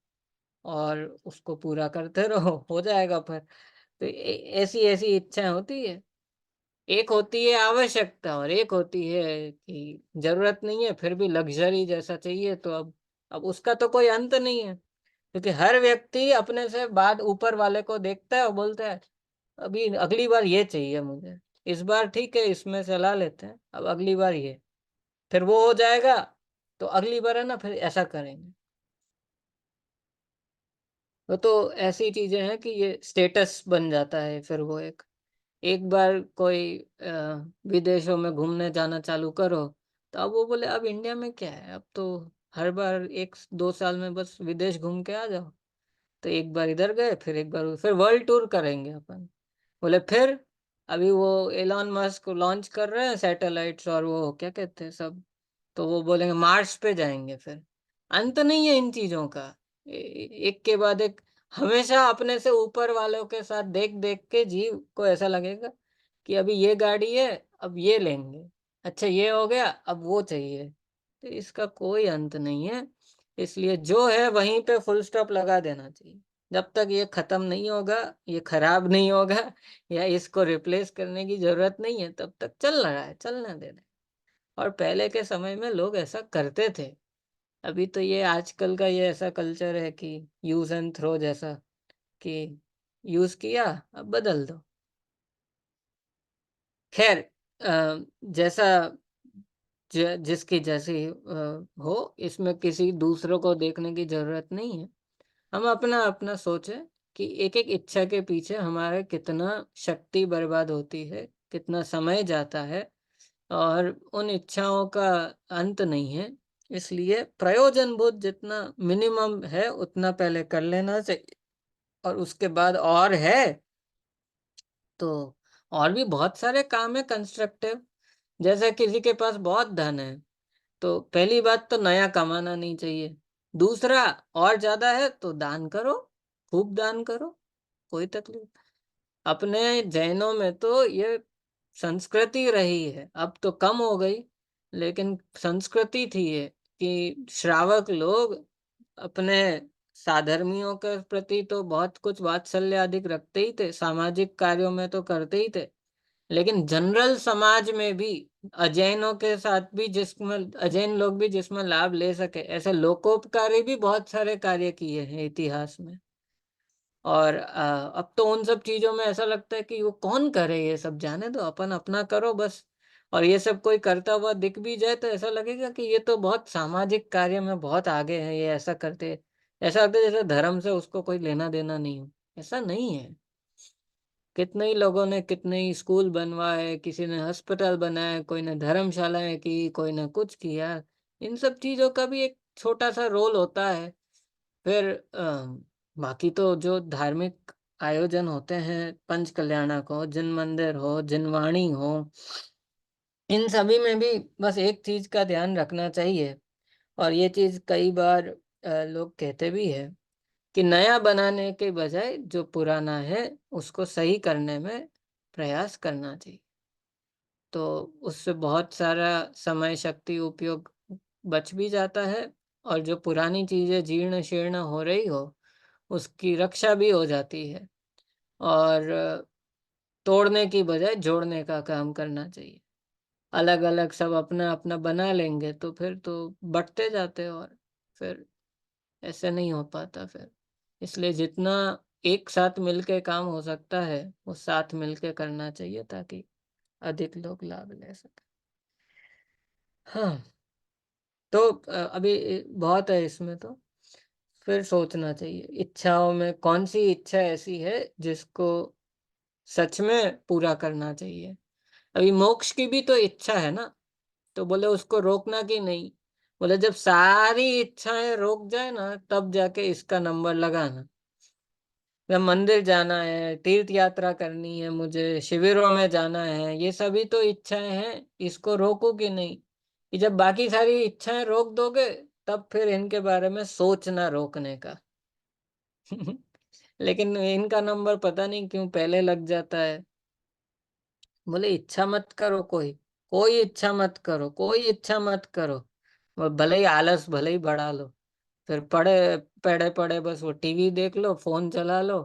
और उसको पूरा करते रहो, हो जाएगा फिर। तो ऐसी ऐसी इच्छाएं होती है। एक होती है आवश्यकता, और एक होती है कि जरूरत नहीं है फिर भी लग्जरी जैसा चाहिए, तो अब उसका तो कोई अंत नहीं है, क्योंकि हर व्यक्ति अपने से बाद ऊपर वाले को देखता है और बोलता है अभी अगली बार ये चाहिए मुझे, इस बार ठीक है इसमें चला लेते हैं, अब अगली बार ये, फिर वो हो जाएगा, तो अगली बार है ना फिर ऐसा करेंगे। तो ऐसी चीजें हैं कि ये स्टेटस बन जाता है, फिर वो एक बार कोई विदेशों में घूमने जाना चालू करो, तो अब वो बोले अब इंडिया में क्या है, अब तो हर बार 1-2 साल में बस विदेश घूम के आ जाओ। तो एक बार इधर गए, फिर एक बार फिर वर्ल्ड टूर करेंगे अपन। बोले फिर अभी वो एलॉन मस्क लॉन्च कर रहे हैं सैटेलाइट्स, और वो क्या कहते हैं सब, तो वो बोलेंगे मार्स पे जाएंगे फिर। अंत नहीं है इन चीजों का, एक के बाद एक, हमेशा अपने से ऊपर वालों के साथ देख देख के जीव को ऐसा लगेगा कि अभी ये गाड़ी है, अब ये लेंगे, अच्छा ये हो गया अब वो चाहिए, तो इसका कोई अंत नहीं है। इसलिए जो है वहीं पे फुल स्टॉप लगा देना चाहिए। जब तक ये खत्म नहीं होगा, ये खराब नहीं होगा, या इसको रिप्लेस करने की जरूरत नहीं है, तब तक चल रहा है, चलना देना। और पहले के समय में लोग ऐसा करते थे। अभी तो ये आजकल का ये ऐसा कल्चर है कि यूज एंड थ्रो जैसा, कि यूज किया अब बदल दो। खैर, जैसा जिसकी जैसी हो, इसमें किसी दूसरों को देखने की जरूरत नहीं है। हम अपना अपना सोचें कि एक एक इच्छा के पीछे हमारा कितना शक्ति बर्बाद होती है, कितना समय जाता है, और उन इच्छाओं का अंत नहीं है। इसलिए प्रयोजन बोध जितना मिनिमम है उतना पहले कर लेना चाहिए, और उसके बाद और है तो और भी बहुत सारे काम है कंस्ट्रक्टिव। जैसे किसी के पास बहुत धन है, तो पहली बात तो नया कमाना नहीं चाहिए। दूसरा, और ज्यादा है तो दान करो, खूब दान करो, कोई तकलीफ। अपने जैनों में तो ये संस्कृति रही है, अब तो कम हो गई, लेकिन संस्कृति थी ये कि श्रावक लोग अपने साधर्मियों के प्रति तो बहुत कुछ वात्सल्य अधिक रखते ही थे, सामाजिक कार्यों में तो करते ही थे, लेकिन जनरल समाज में भी अजैनों के साथ भी, जिसमें अजैन लोग भी जिसमें लाभ ले सके, ऐसे लोकोपकारी भी बहुत सारे कार्य किए हैं इतिहास में। और अब तो उन सब चीजों में ऐसा लगता है कि वो कौन करे, ये सब जाने दो, अपन अपना करो बस। और ये सब कोई करता हुआ दिख भी जाए तो ऐसा लगेगा कि ये तो बहुत सामाजिक कार्य में बहुत आगे है, ये ऐसा करते, ऐसा लगता है जैसे धर्म से उसको कोई लेना देना नहीं हो। ऐसा नहीं है। कितने ही लोगों ने कितने ही स्कूल बनवाए, किसी ने अस्पताल बनाए, कोई ने धर्मशालाएं की, कोई ने कुछ किया। इन सब चीजों का भी एक छोटा सा रोल होता है। फिर बाकी तो जो धार्मिक आयोजन होते हैं, पंच कल्याणक हो, जिन मंदिर हो, जिनवाणी हो, इन सभी में भी बस एक चीज का ध्यान रखना चाहिए। और ये चीज कई बार लोग कहते भी है कि नया बनाने के बजाय जो पुराना है उसको सही करने में प्रयास करना चाहिए। तो उससे बहुत सारा समय शक्ति उपयोग बच भी जाता है, और जो पुरानी चीजें जीर्ण शीर्ण हो रही हो उसकी रक्षा भी हो जाती है। और तोड़ने की बजाय जोड़ने का काम करना चाहिए। अलग-अलग सब अपना-अपना बना लेंगे तो फिर तो बँटते जाते और फिर ऐसे नहीं हो पाता फिर। इसलिए जितना एक साथ मिलके काम हो सकता है, वो साथ मिलके करना चाहिए ताकि अधिक लोग लाभ ले सकें। हाँ, तो अभी बहुत है इसमें तो, फिर सोचना चाहिए इच्छाओं में कौन-सी इच्छा ऐसी है जिसको सच में पूरा करना चाहिए। अभी मोक्ष की भी तो इच्छा है ना, तो बोले उसको रोकना कि नहीं? बोले जब सारी इच्छाएँ रोक जाए ना तब जाके इसका नंबर लगाना। या मंदिर जाना है, तीर्थ यात्रा करनी है मुझे, शिविरों में जाना है, ये सभी तो इच्छाएँ हैं, इसको रोकूँ कि नहीं? कि जब बाकी सारी इच्छाएँ रोक दोगे, तब फिर इनके बारे में सोचना रोकने का। लेकिन इनका नंबर पता नहीं क्यों पहले लग जाता है। बोले इच्छा मत करो कोई इच्छा मत करो, कोई इच्छा मत करो। वो भले ही आलस भले ही बढ़ा लो। फिर पड़े-पड़े बस वो टीवी देख लो, फ़ोन चला लो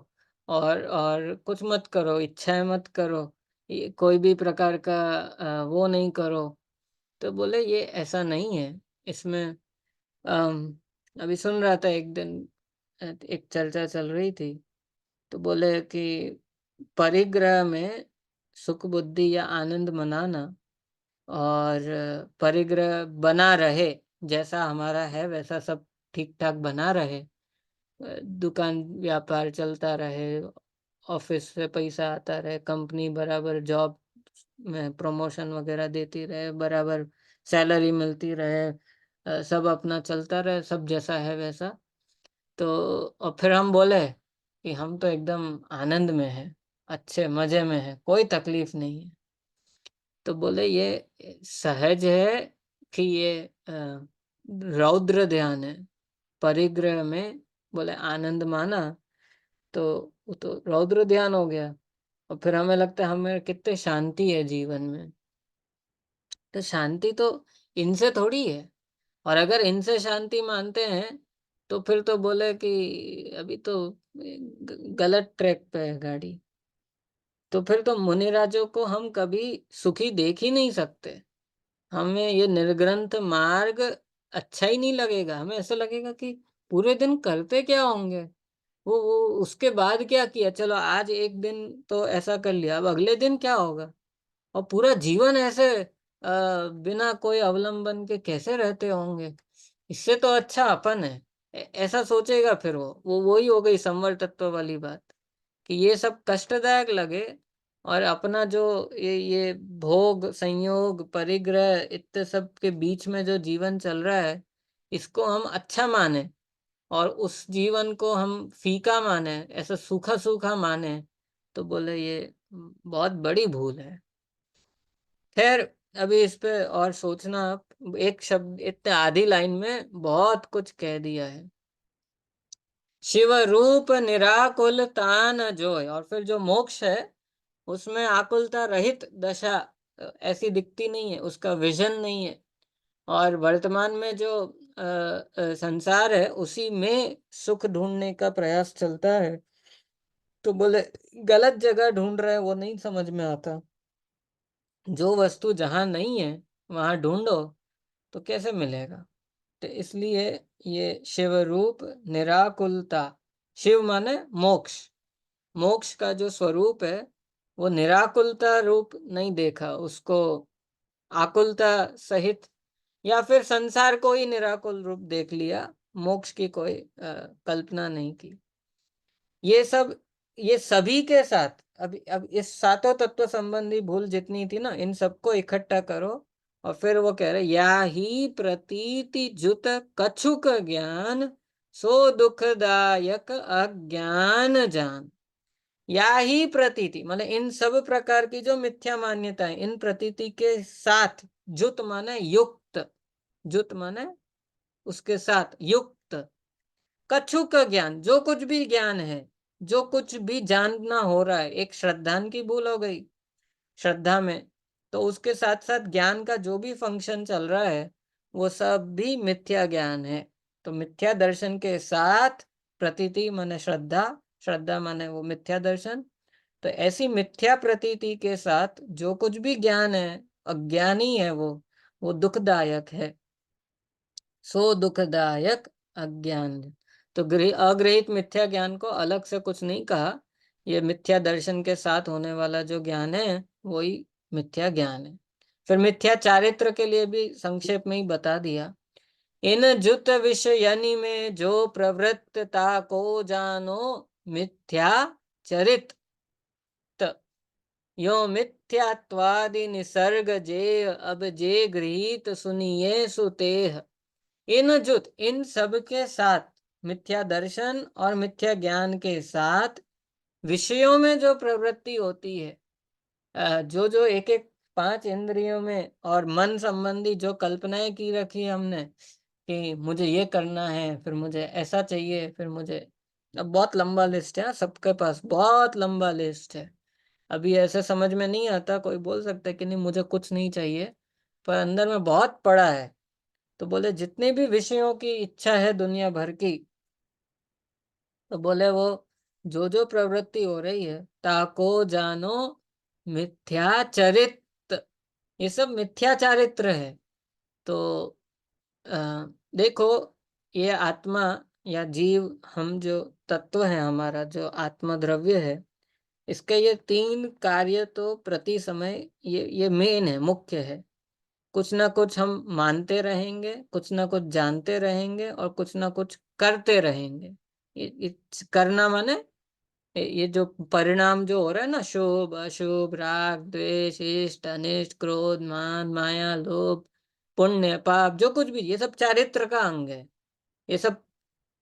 और कुछ मत करो, इच्छाएँ मत करो। ये कोई भी प्रकार का वो नहीं करो। तो बोले ये ऐसा नहीं है। इसमें अम, अभी सुन रहा था एक दिन एक चर्चा चल रही थी, तो बोले कि परिग्रह में सुख, बुद्धि या आनंद मनाना और परिग्रह बना रहे, जैसा हमारा है वैसा सब ठीक-ठाक बना रहे। दुकान व्यापार चलता रहे, ऑफ़िस से पैसा आता रहे, कंपनी बराबर जॉब में प्रमोशन वग़ैरह देती रहे, बराबर सैलरी मिलती रहे, सब अपना चलता रहे, सब जैसा है वैसा। तो और फिर हम बोले कि हम तो एकदम आनंद में हैं, अच्छे मज़े में हैं, कोई तकलीफ़ नहीं है। तो बोले ये सहज है कि ये रौद्र ध्यान है। परिग्रह में बोले आनंद माना तो वो तो रौद्र ध्यान हो गया और फिर हमें लगता है हमें कितनी शांति है जीवन में। तो शांति तो इनसे थोड़ी है और अगर इनसे शांति मानते हैं तो फिर तो बोले कि अभी तो गलत ट्रैक पे है गाड़ी। तो फिर तो मुनिराजों को हम कभी सुखी देख ही नहीं सकते। हमें ये निर्ग्रंथ मार्ग अच्छा ही नहीं लगेगा। हमें ऐसा लगेगा कि पूरे दिन करते क्या होंगे? वो उसके बाद क्या किया? चलो आज एक दिन तो ऐसा कर लिया, अब अगले दिन क्या होगा? और पूरा जीवन ऐसे बिना कोई अवलंबन के कैसे रहते होंगे? इससे तो अच्छा अपन है। ऐसा सोचेगा फिर वो वही हो गई संवर तत्व वाली बात। कि ये सब कष्टदायक लगे और अपना जो ये भोग, संयोग, परिग्रह इत्ते सब के बीच में जो जीवन चल रहा है, इसको हम अच्छा मानें और उस जीवन को हम फीका मानें, ऐसा सूखा-सूखा मानें, तो बोले ये बहुत बड़ी भूल है। ख़ैर अभी इस पे और सोचना एक शब्द इतने आधी लाइन में बहुत कुछ कह दिया है। शिव रूप निराकुल तान जोय और फिर जो मोक्ष है उसमें आकुलता रहित दशा ऐसी दिखती नहीं है, उसका विज़न नहीं है और वर्तमान में जो संसार है उसी में सुख ढूँढने का प्रयास चलता है। तो बोले गलत जगह ढूँढ रहे हैं वो नहीं समझ में आता। जो वस्तु जहाँ नहीं है, वहाँ ढूँढो तो कैसे मिलेगा? तो इसलिए ये शिव रूप निराकुलता, शिव माने मोक्ष। मोक्ष का जो स्वरूप है, वो निराकुलता रूप नहीं देखा, उसको आकुलता सहित या फिर संसार को ही निराकुल रूप देख लिया, मोक्ष की कोई कल्पना नहीं की। ये सब ये सभी के साथ अब इस सातों तत्व संबंधी भूल जितनी थी ना, इन सबको इकट्ठा करो और फिर वो कह रहे या ही प्रतीति जुत कछुक ज्ञान, सो दुखदायक अज्ञान जान। या ही प्रतीति मतलब इन सब प्रकार की जो मिथ्या मान्यताएं इन प्रतीति के साथ जुत माने युक्त जुत माने उसके साथ युक्त कछुक ज्ञान जो कुछ भी ज्ञान है जो कुछ भी जानना हो रहा है एक श्रद्धान की भूल हो गई श्रद्धा में तो उसके साथ साथ ज्ञान का जो भी फंक्शन चल रहा है वो सब भी मिथ्या ज्ञान है तो मिथ्या दर्शन के साथ प्रतीति माने श्रद्धा श्रद्धा माने वो मिथ्या दर्शन तो ऐसी मिथ्या प्रतीति के साथ जो कुछ भी ज्ञान है अज्ञानी है वो दुखदायक है। सो दुखदायक अज्ञान। तो अग्रहित मिथ्या ज्ञान को अलग से कुछ नहीं कहा। ये मिथ्या दर्शन के साथ होने वाला जो ज्ञान है वही मिथ्या ज्ञान है। फिर मिथ्या चारित्र के लिए भी संक्षेप में ही बता दिया। इन जुत विषयनि में जो प्रवृत्तता को जानो मिथ्या चरित, यो मिथ्यात्वादि निसर्ग जे अब जे गृहीत सुनिए सुतेह। इन जुत, इन सब के साथ, मिथ्या दर्शन और मिथ्या ज्ञान के साथ विषयों में जो प्रवृत्ति होती है, जो जो एक एक पांच इंद्रियों में और मन संबंधी जो कल्पनाएं की रखी है हमने कि मुझे ये करना है, फिर मुझे ऐसा चाहिए, फिर मुझे, अब बहुत लंबा लिस्ट है, सबके पास बहुत लंबा लिस्ट है। अभी ऐसे समझ में नहीं आता, कोई बोल सकता है कि नहीं मुझे कुछ नहीं चाहिए, पर अंदर में बहुत पड़ा है। तो बोले जितने भी विषयों की इच्छा है दुनिया भर की, तो बोले वो जो जो प्रवृत्ति हो रही है ताको जानो मिथ्याचरित, ये सब मिथ्या चारित्र है। तो देखो, ये आत्मा या जीव, हम जो तत्व है, हमारा जो आत्मा द्रव्य है, इसके ये तीन कार्य तो प्रति समय ये मेन है, मुख्य है। कुछ ना कुछ हम मानते रहेंगे, कुछ ना कुछ जानते रहेंगे, और कुछ ना कुछ करते रहेंगे। ये करना माने ये जो परिणाम जो हो रहा है ना, शुभ अशुभ, राग द्वेष, इष्ट अनिष्ट, क्रोध मान माया लोभ, पुण्य पाप, जो कुछ भी, ये सब चारित्र का अंग है। ये सब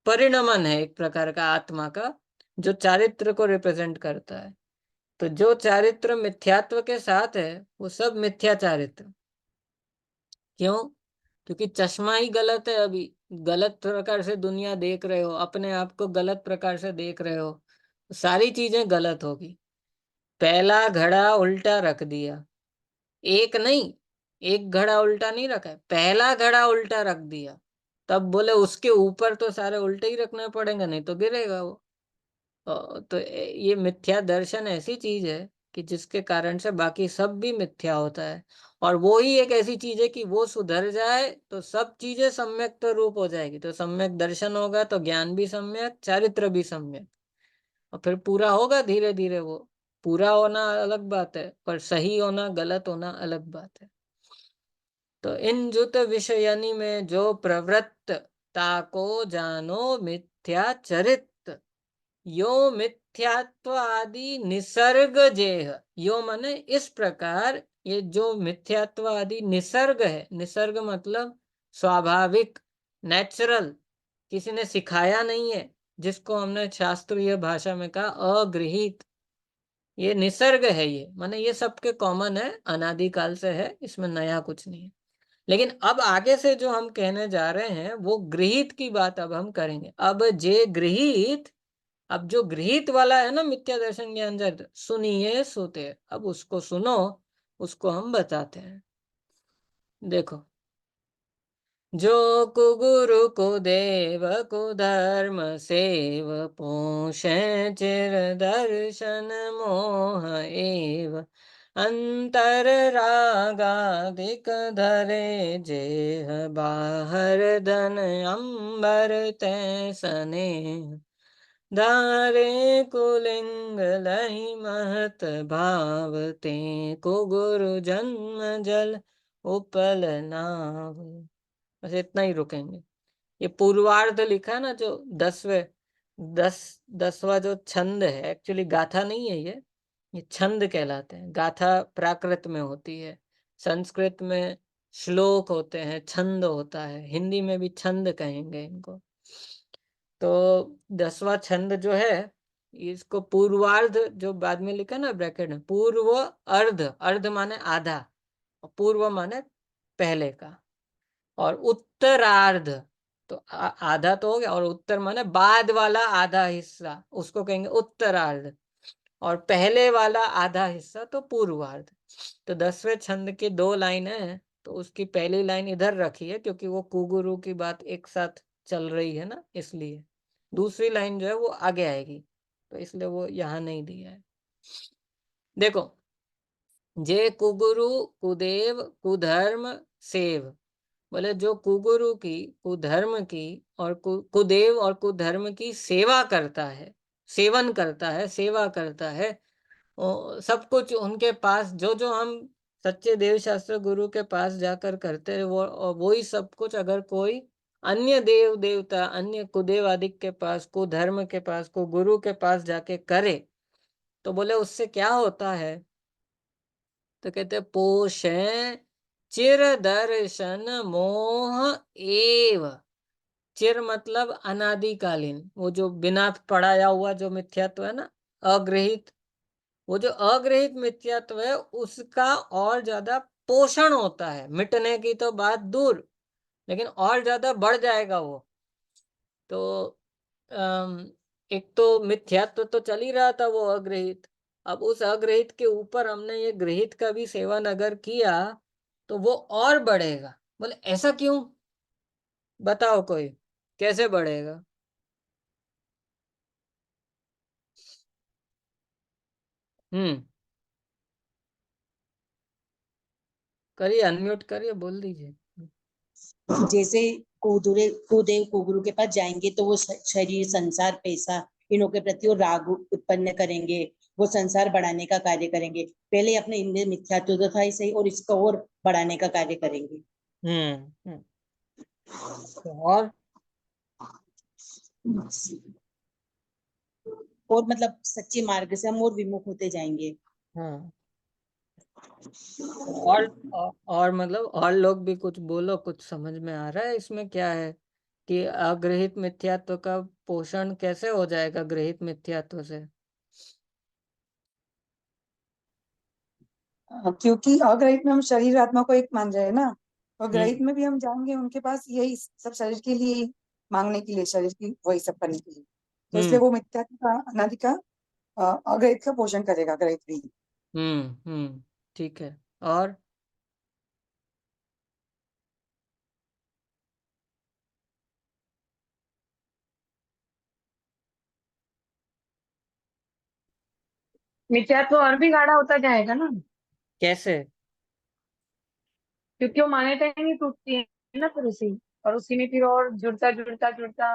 परिणमन है एक प्रकार का आत्मा का, जो चारित्र को रिप्रेजेंट करता है। तो जो चारित्र मिथ्यात्व के साथ है वो सब मिथ्या चारित्र। क्यों? क्योंकि चश्मा ही गलत है। अभी गलत प्रकार से दुनिया देख रहे हो, अपने आप को गलत प्रकार से देख रहे हो, सारी चीजें गलत होगी। पहला घड़ा उल्टा रख दिया, एक नहीं, एक घड़ा उल्टा नहीं रखा है, पहला घड़ा उल्टा रख दिया, तब बोले उसके ऊपर तो सारे उल्टे ही रखने पड़ेंगे, नहीं तो गिरेगा वो। तो ये मिथ्या दर्शन ऐसी चीज है कि जिसके कारण से बाकी सब भी मिथ्या होता है। और वो ही एक ऐसी चीज है कि वो सुधर जाए तो सब चीजें सम्यक तो रूप हो जाएगी। तो सम्यक दर्शन होगा तो ज्ञान भी सम्यक, चारित्र भी सम्यक, और फिर पूरा होगा धीरे धीरे वो। पूरा होना अलग बात है, पर सही होना गलत होना अलग बात है। तो इन जुत विषयनि में जो प्रवृत्त ताको जानो मिथ्या चरित, यो मिथ्यात्व आदि निसर्ग जेह। यो माने इस प्रकार, ये जो मिथ्यात्व आदि निसर्ग है, निसर्ग मतलब स्वाभाविक, नेचुरल, किसी ने सिखाया नहीं है, जिसको हमने शास्त्रीय भाषा में कहा अगृहित, ये निसर्ग है। ये माने ये सबके कॉमन है, अनादिकाल से है, इसमें नया कुछ नहीं है। लेकिन अब आगे से जो हम कहने जा रहे हैं वो गृहित की बात अब हम करेंगे। अब जे गृहित, अब जो गृहित वाला है ना मिथ्या दर्शन के अंदर, सुनिए सुते, अब उसको सुनो, उसको हम बताते हैं। देखो, जो कुगुरु कुदेव कुधर्म सेव पोषे चिर दर्शन मोह एव, अंतर रागादिक धरे जेह, बाहर धन अंबर तैसने, धारे कुलिंग लहि महत भावते, कुगुरु जन्म जल उपल नाव। बस इतना ही रुकेंगे। ये पूर्वार्ध लिखा है ना, जो 10वां जो छंद है, एक्चुअली गाथा नहीं है ये छंद कहलाते हैं। गाथा प्राकृत में होती है, संस्कृत में श्लोक होते हैं, छंद होता है, हिंदी में भी छंद कहेंगे इनको। तो 10वां छंद जो है, इसको पूर्वार्ध, जो बाद में लिखा ना ब्रैकेट में, पूर्व अर्ध, अर्ध माने आधा, और पूर्व माने पहले का, और उत्तरार्ध, तो आधा तो हो गया, और उत्तर माने बाद वाला आधा हिस्सा, उसको कहेंगे उत्तरार्ध, और पहले वाला आधा हिस्सा तो पूर्वार्ध। तो 10वें छंद की 2 लाइन है, तो उसकी पहली लाइन इधर रखी है क्योंकि वो कुगुरु की बात एक साथ चल रही है ना, इसलिए। दूसरी लाइन जो है वो आगे आएगी, तो इसलिए वो यहाँ नहीं दिया है। देखो, जे कुगुरु कुदेव कुधर्म सेव। बोले जो कुगुरु की, कुधर्म की और कुदेव और कुधर्म की सेवा करता है, सेवन करता है, सेवा करता है, सब कुछ उनके पास जो जो हम सच्चे देव शास्त्र गुरु के पास जाकर करते हैं, वो ही सब कुछ अगर कोई अन्य देव देवता, अन्य कुदेव आदि के पास, कुधर्म के पास, कुगुरु के पास जाके करे, तो बोले उससे क्या होता है? तो कहते पोषे चिर दर्शन मोह एव। चिर मतलब अनादिकालीन, वो जो बिना पढ़ाया हुआ जो मिथ्यात्व है ना, अग्रहित, वो जो अग्रहित मिथ्यात्व है उसका और ज्यादा पोषण होता है। मिटने की तो बात दूर, लेकिन और ज्यादा बढ़ जाएगा वो। तो अम, एक तो मिथ्यात्व तो चल ही रहा था वो अग्रहित, अब उस अग्रहित के ऊपर हमने ये गृहित का भी सेवन अगर किया तो वो और बढ़ेगा। बोले ऐसा क्यों? बताओ कोई, कैसे बढ़ेगा? हम्म। करिए, अनम्यूट करिए, बोल दीजिए। जैसे कुदेव कुगुरु के पास जाएंगे तो वो शरीर, संसार, पैसा, इनों के प्रति वो राग उत्पन्न करेंगे। वो संसार बढ़ाने का कार्य करेंगे। पहले अपने इनमें मिथ्यात्व तो था ही सही, और इसको और बढ़ाने का कार्य करेंगे। हम्म। तो और और मतलब सच्चे मार्ग से हम और विमुख होते जाएंगे। हाँ, और मतलब और लोग भी कुछ बोलो, कुछ समझ में आ रहा है इसमें क्या है कि अग्रहित मिथ्यात्व का पोषण कैसे हो जाएगा गृहित मिथ्यात्व से? क्योंकि अग्रहित में हम शरीर आत्मा को एक मान रहे हैं ना, और ग्रहित हम्म। में भी हम जाएंगे उनके पास यही सब शरीर के लिए ही मांगने के लिए, शरीर की वही सब करने के लिए। तो इसलिए हम्म। वो मिथ्या का, अनादि का, अग्रहित का पोषण करेगा, ग्रहित भी। हम्म। ठीक है। और मिथ्यात्व और भी गाढ़ा होता जाएगा ना, कैसे? क्योंकि वो मान्यता ही नहीं टूटती है ना फिर उसी, और उसी में फिर और जुड़ता जुड़ता जुड़ता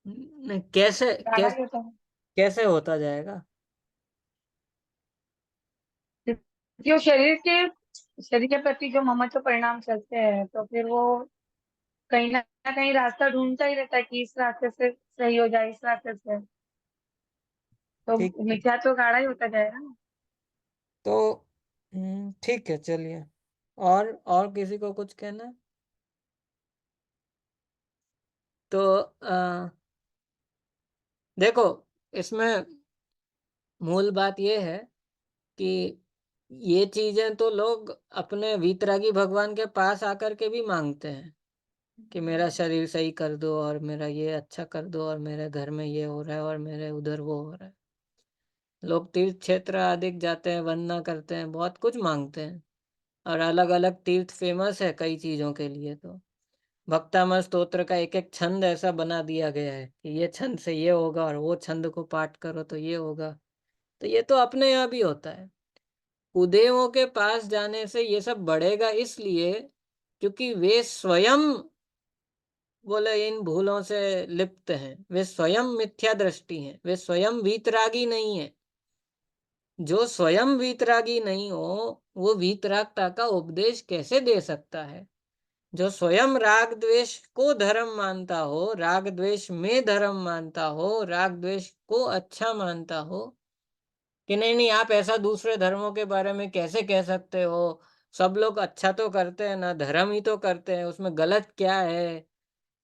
नहीं, कैसे गाढ़ा ही कैसे होता है। कैसे होता जाएगा? क्योंकि वो शरीर के प्रति जो ममत्व परिणाम चलते हैं, तो फिर वो कहीं ना कहीं रास्ता ढूंढता ही रहता है कि इस रास्ते से सही हो जाए, इस रास्ते से। तो ठीक है। मिथ्यात्व गाढ़ा ही होता जाएगा ना। तो ठीक है, चलिए। और किसी को कुछ कहना है? तो देखो, इसमें मूल बात यह है कि ये चीजें तो लोग अपने वीतरागी भगवान के पास आकर के भी मांगते हैं कि मेरा शरीर सही कर दो, और मेरा ये अच्छा कर दो, और मेरे घर में ये हो रहा है, और मेरे उधर वो हो रहा है। लोग तीर्थ क्षेत्र आदि जाते हैं, वंदना करते हैं, बहुत कुछ मांगते हैं। और अलग अलग तीर्थ फेमस है कई चीजों के लिए। तो भक्तामर स्तोत्र का एक एक छंद ऐसा बना दिया गया है कि ये छंद से ये होगा, और वो छंद को पाठ करो तो ये होगा। तो ये तो अपने यहाँ भी होता है। कुदेवों के पास जाने से ये सब बढ़ेगा इसलिए क्योंकि वे स्वयं, बोले, इन भूलों से लिप्त हैं। वे स्वयं मिथ्या दृष्टि हैं, वे स्वयं वीतरागी नहीं है। जो स्वयं वीतरागी नहीं हो, वो वीतरागता का उपदेश कैसे दे सकता है? जो स्वयं राग द्वेष को धर्म मानता हो, राग द्वेष में धर्म मानता हो, राग द्वेष को अच्छा मानता हो कि नहीं नहीं, आप ऐसा दूसरे धर्मों के बारे में कैसे कह सकते हो, सब लोग अच्छा तो करते हैं ना, धर्म ही तो करते हैं, उसमें गलत क्या है?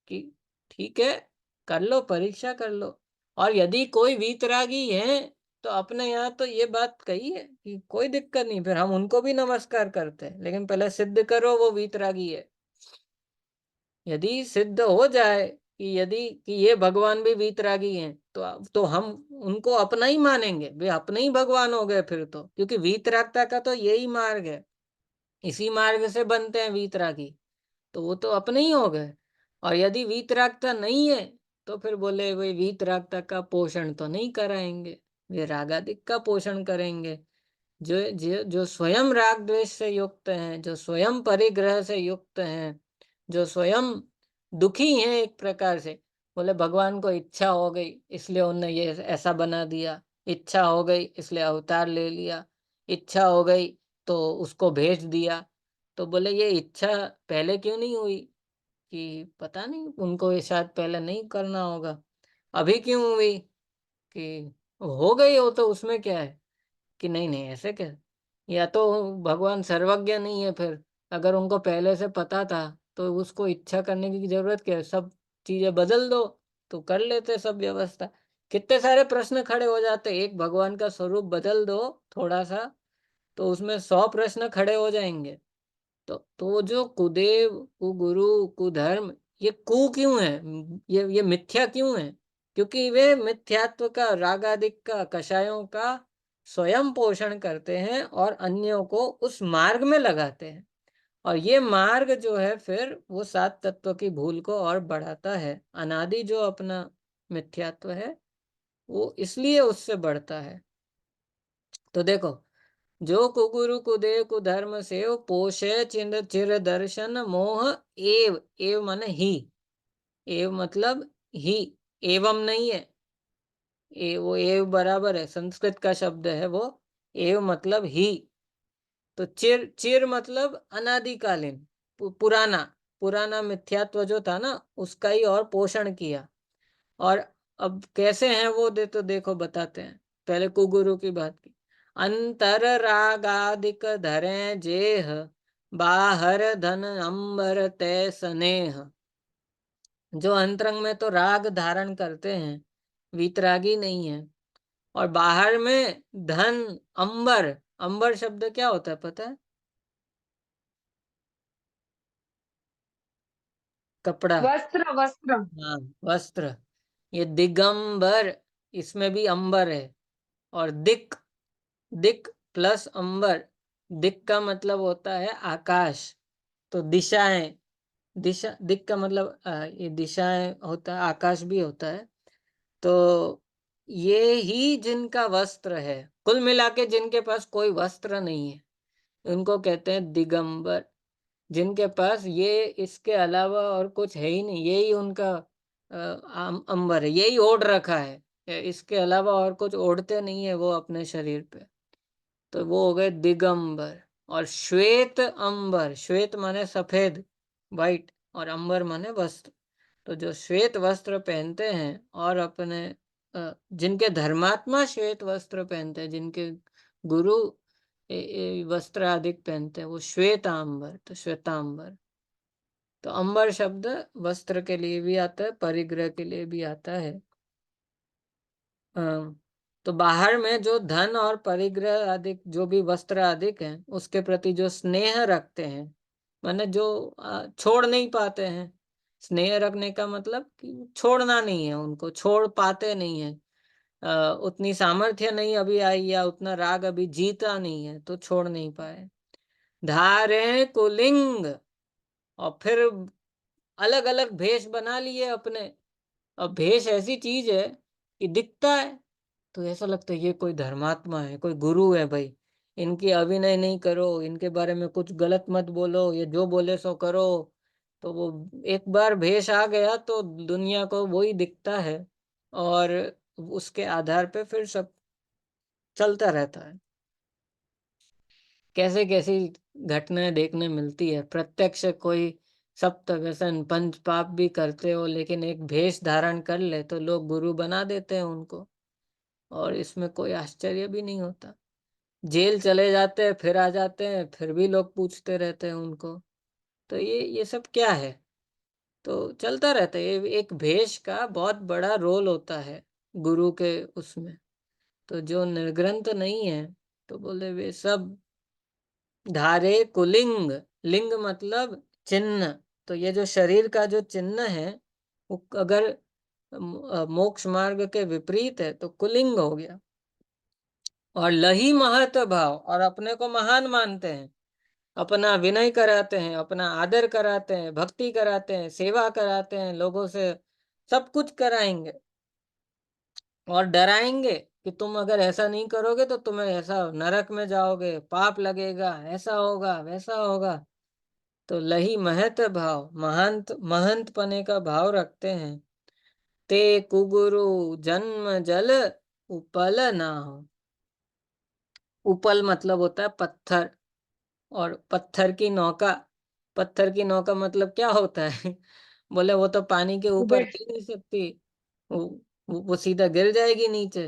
कि ठीक है, कर लो, परीक्षा कर लो। और यदि कोई वीतरागी है तो अपने यहाँ तो ये बात कही है कि कोई दिक्कत नहीं, फिर हम उनको भी नमस्कार करते हैं, लेकिन पहले सिद्ध करो वो वीतरागी है। यदि सिद्ध हो जाए कि यदि कि ये भगवान भी वीतरागी हैं, तो हम उनको अपना ही मानेंगे, वे अपने ही भगवान हो गए फिर तो, क्योंकि वीतरागता का तो यही मार्ग है, इसी मार्ग से बनते हैं वीतरागी। तो वो तो अपने ही हो गए। और यदि वीतरागता नहीं है तो फिर बोले वे वीतरागता का पोषण तो नहीं कराएंगे। वे रागादिक का पोषण करेंगे। जो स्वयं राग द्वेष से युक्त हैं, जो स्वयं परिग्रह से युक्त हैं, जो स्वयं दुखी हैं एक प्रकार से, बोले भगवान को इच्छा हो गई इसलिए उन्होंने ये ऐसा बना दिया, इच्छा हो गई इसलिए अवतार ले लिया, इच्छा हो गई तो उसको भेज दिया। तो बोले ये इच्छा पहले क्यों नहीं हुई? कि पता नहीं, उनको ये शायद पहले नहीं करना होगा, अभी क्यों हुई? कि हो गई हो तो उसमें क्या है? कि नहीं नहीं ऐसे क्या, या तो भगवान सर्वज्ञ नहीं है फिर। अगर उनको पहले से पता था तो उसको इच्छा करने की जरूरत क्या है? सब चीजें बदल दो तो कर लेते सब व्यवस्था। कितने सारे प्रश्न खड़े हो जाते, एक भगवान का स्वरूप बदल दो थोड़ा सा तो उसमें 100 प्रश्न खड़े हो जाएंगे। तो जो कुदेव, कुगुरु, कुधर्म, ये कु क्यों है? ये मिथ्या क्यों है? क्योंकि वे मिथ्यात्व का, रागादिक का, कषायों का स्वयं पोषण करते हैं और अन्यों को उस मार्ग में लगाते हैं। और ये मार्ग जो है फिर वो 7 तत्व की भूल को और बढ़ाता है। अनादि जो अपना मिथ्यात्व है वो इसलिए उससे बढ़ता है। तो देखो, जो कुगुरु कुदेव कुधर्म सेव पोषे चिन्ह चिर दर्शन मोह एव, एव माने ही, एव मतलब ही, एवं नहीं है। वो एव बराबर है, संस्कृत का शब्द है वो। एव मतलब ही। तो चिर, चिर मतलब अनादिकालीन, पुराना, पुराना मिथ्यात्व जो था ना उसका ही और पोषण किया। और अब कैसे हैं वो तो देखो बताते हैं। पहले कुगुरु की बात की। अंतर रागादिक धरे जेह, बाहर धन अंबर तय स्नेह। जो अंतरंग में तो राग धारण करते हैं, वीतरागी नहीं है, और बाहर में धन अंबर। अंबर शब्द क्या होता है पता है? कपड़ा। वस्त्र वस्त्र। हाँ, वस्त्र। ये दिगंबर, इसमें भी अंबर है। और दिक, दिक प्लस अंबर। दिक का मतलब होता है आकाश। तो दिशाएं, दिशा, दिक का मतलब ये दिशाएं होता है, आकाश भी होता है। तो ये ही जिनका वस्त्र है, कुल मिला के जिनके पास कोई वस्त्र नहीं है उनको कहते हैं दिगंबर। जिनके पास ये इसके अलावा और कुछ है ही नहीं, यही उनका अंबर है, यही ओढ़ रखा है, इसके अलावा और कुछ ओढ़ते नहीं है वो अपने शरीर पे। तो वो हो गए दिगंबर। और श्वेत अंबर, श्वेत माने सफेद, वाइट, और अंबर माने वस्त्र। तो जो श्वेत वस्त्र पहनते हैं और अपने जिनके धर्मात्मा श्वेत वस्त्र पहनते हैं, जिनके गुरु वस्त्र आदि पहनते हैं, वो श्वेतांबर, तो श्वेतांबर। तो अंबर शब्द वस्त्र के लिए भी आता है, परिग्रह के लिए भी आता है। तो बाहर में जो धन और परिग्रह आदि, जो भी वस्त्र आदि हैं, उसके प्रति जो स्नेह रखते हैं, माने जो छोड़ नहीं पाते हैं। स्नेह रखने का मतलब कि छोड़ना नहीं है, उनको छोड़ पाते नहीं है। उतनी सामर्थ्य नहीं अभी आई, या उतना राग अभी जीता नहीं है तो छोड़ नहीं पाए। धारे कुलिंग, और फिर अलग अलग भेष बना लिए अपने। अब भेष ऐसी चीज है कि दिखता है तो ऐसा लगता है ये कोई धर्मात्मा है, कोई गुरु है भाई, इनकी अभिनय नहीं करो, इनके बारे में कुछ गलत मत बोलो, ये जो बोले सो करो। तो वो एक बार भेष आ गया तो दुनिया को वही दिखता है, और उसके आधार पे फिर सब चलता रहता है। कैसे कैसी घटनाएं देखने मिलती है, प्रत्यक्ष कोई सप्त व्यसन पंच पाप भी करते हो लेकिन एक भेष धारण कर ले तो लोग गुरु बना देते हैं उनको, और इसमें कोई आश्चर्य भी नहीं होता। जेल चले जाते हैं फिर आ जाते हैं, फिर भी लोग पूछते रहते हैं उनको। तो ये सब क्या है? तो चलता रहता है, ये एक भेष का बहुत बड़ा रोल होता है गुरु के उसमें। तो जो निर्ग्रंथ नहीं है तो बोले वे सब धारे कुलिंग। लिंग मतलब चिन्ह। तो ये जो शरीर का जो चिन्ह है वो अगर मोक्ष मार्ग के विपरीत है तो कुलिंग हो गया। और लही महत भाव, और अपने को महान मानते हैं, अपना विनय कराते हैं, अपना आदर कराते हैं, भक्ति कराते हैं, सेवा कराते हैं, लोगों से सब कुछ कराएंगे और डराएंगे कि तुम अगर ऐसा नहीं करोगे तो तुम्हें ऐसा नरक में जाओगे, पाप लगेगा, ऐसा होगा, वैसा होगा। तो लही महत भाव, महंत महंत पने का भाव रखते हैं। ते कुगुरु जन्म जल उपल ना हो। उपल मतलब होता है पत्थर, और पत्थर की नौका। पत्थर की नौका मतलब क्या होता है? बोले वो तो पानी के ऊपर उबेर तैर नहीं सकती, वो वो सीधा गिर जाएगी नीचे।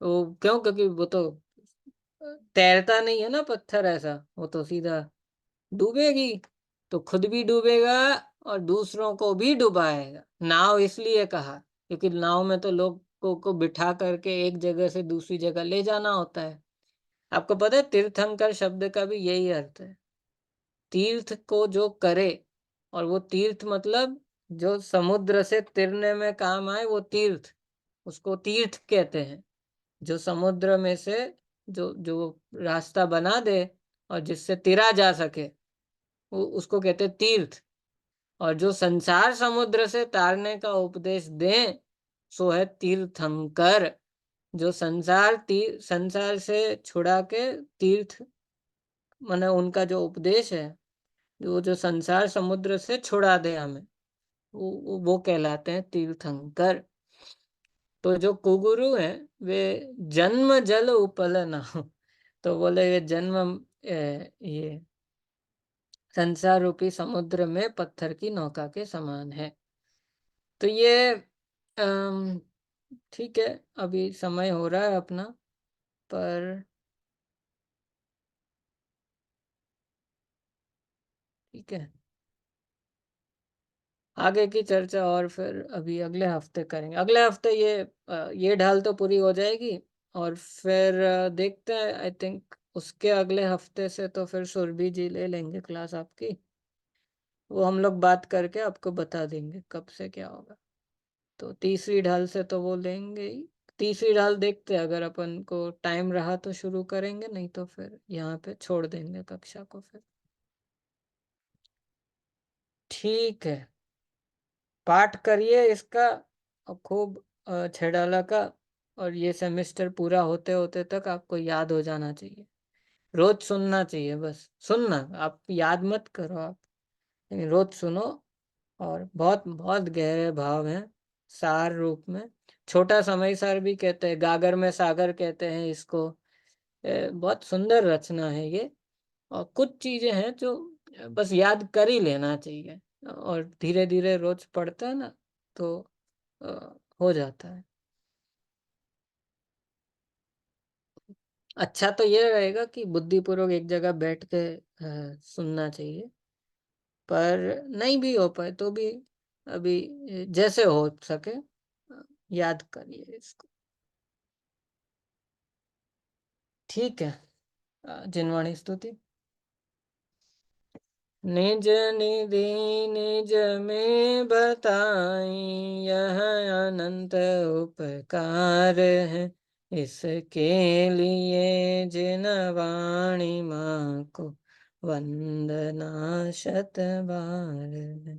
वो क्यों? क्योंकि वो तो तैरता नहीं है ना पत्थर ऐसा, वो तो सीधा डूबेगी। तो खुद भी डूबेगा और दूसरों को भी डुबाएगा। नाव इसलिए कहा क्योंकि नाव में तो लोगों को बिठा करके एक जगह से दूसरी जगह ले जाना होता है। आपको पता है तीर्थंकर शब्द का भी यही अर्थ है, तीर्थ को जो करे। और वो तीर्थ मतलब जो समुद्र से तिरने में काम आए, वो तीर्थ, उसको तीर्थ कहते हैं। जो समुद्र में से जो जो रास्ता बना दे और जिससे तिरा जा सके, वो उसको कहते हैं तीर्थ। और जो संसार समुद्र से तारने का उपदेश दे, सो है तीर्थंकर। जो संसार से छुड़ा के तीर्थ, माने उनका जो उपदेश है, जो संसार समुद्र से छुड़ा दे हमें, वो कहलाते हैं तीर्थंकर। तो जो कुगुरु हैं वे जन्म जल उपल ना हो। तो बोले ये जन्म ये संसार रूपी समुद्र में पत्थर की नौका के समान है। तो ये अम, ठीक है, अभी समय हो रहा है अपना, पर ठीक है, आगे की चर्चा और फिर अभी अगले हफ्ते करेंगे। अगले हफ्ते ये ढाल तो पूरी हो जाएगी, और फिर देखते हैं। आई थिंक उसके अगले हफ्ते से तो फिर सुरभि जी ले लेंगे क्लास आपकी। वो हम लोग बात करके आपको बता देंगे कब से क्या होगा। तो तीसरी ढाल से तो वो लेंगे ही। तीसरी ढाल देखते हैं, अगर अपन को टाइम रहा तो शुरू करेंगे, नहीं तो फिर यहाँ पे छोड़ देंगे कक्षा को फिर। ठीक है, पाठ करिए इसका और खूब छेड़ाला का। और ये सेमेस्टर पूरा होते होते तक आपको याद हो जाना चाहिए। रोज सुनना चाहिए, बस सुनना, आप याद मत करो आप, लेकिन रोज सुनो। और बहुत बहुत गहरे भाव हैं सार रूप में। छोटा समय सार भी कहते हैं, गागर में सागर कहते हैं इसको। बहुत सुंदर रचना है ये। और कुछ चीजें हैं जो बस याद कर ही लेना चाहिए, और धीरे धीरे रोज पढ़ता है ना, तो हो जाता है। अच्छा तो ये रहेगा कि बुद्धिपूर्वक एक जगह बैठ के सुनना चाहिए। पर नहीं भी हो पाए तो भी अभी जैसे हो सके याद करिए इसको। ठीक है। जिनवाणी स्तुति। निज निधि निज में बताई, यह अनंत उपकार है। इसके लिए जिन वाणी माँ को वंदना शत बार है।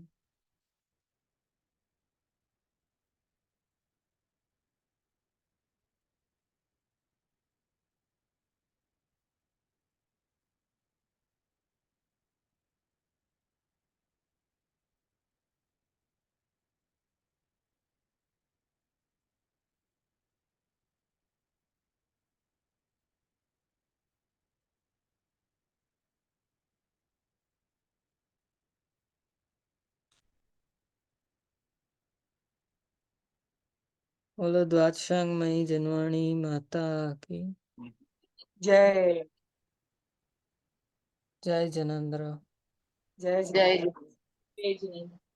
बोलो द्वादशांग मई जिनवाणी माता की जय जय। जनेन्द्र। जय जय जय। जय।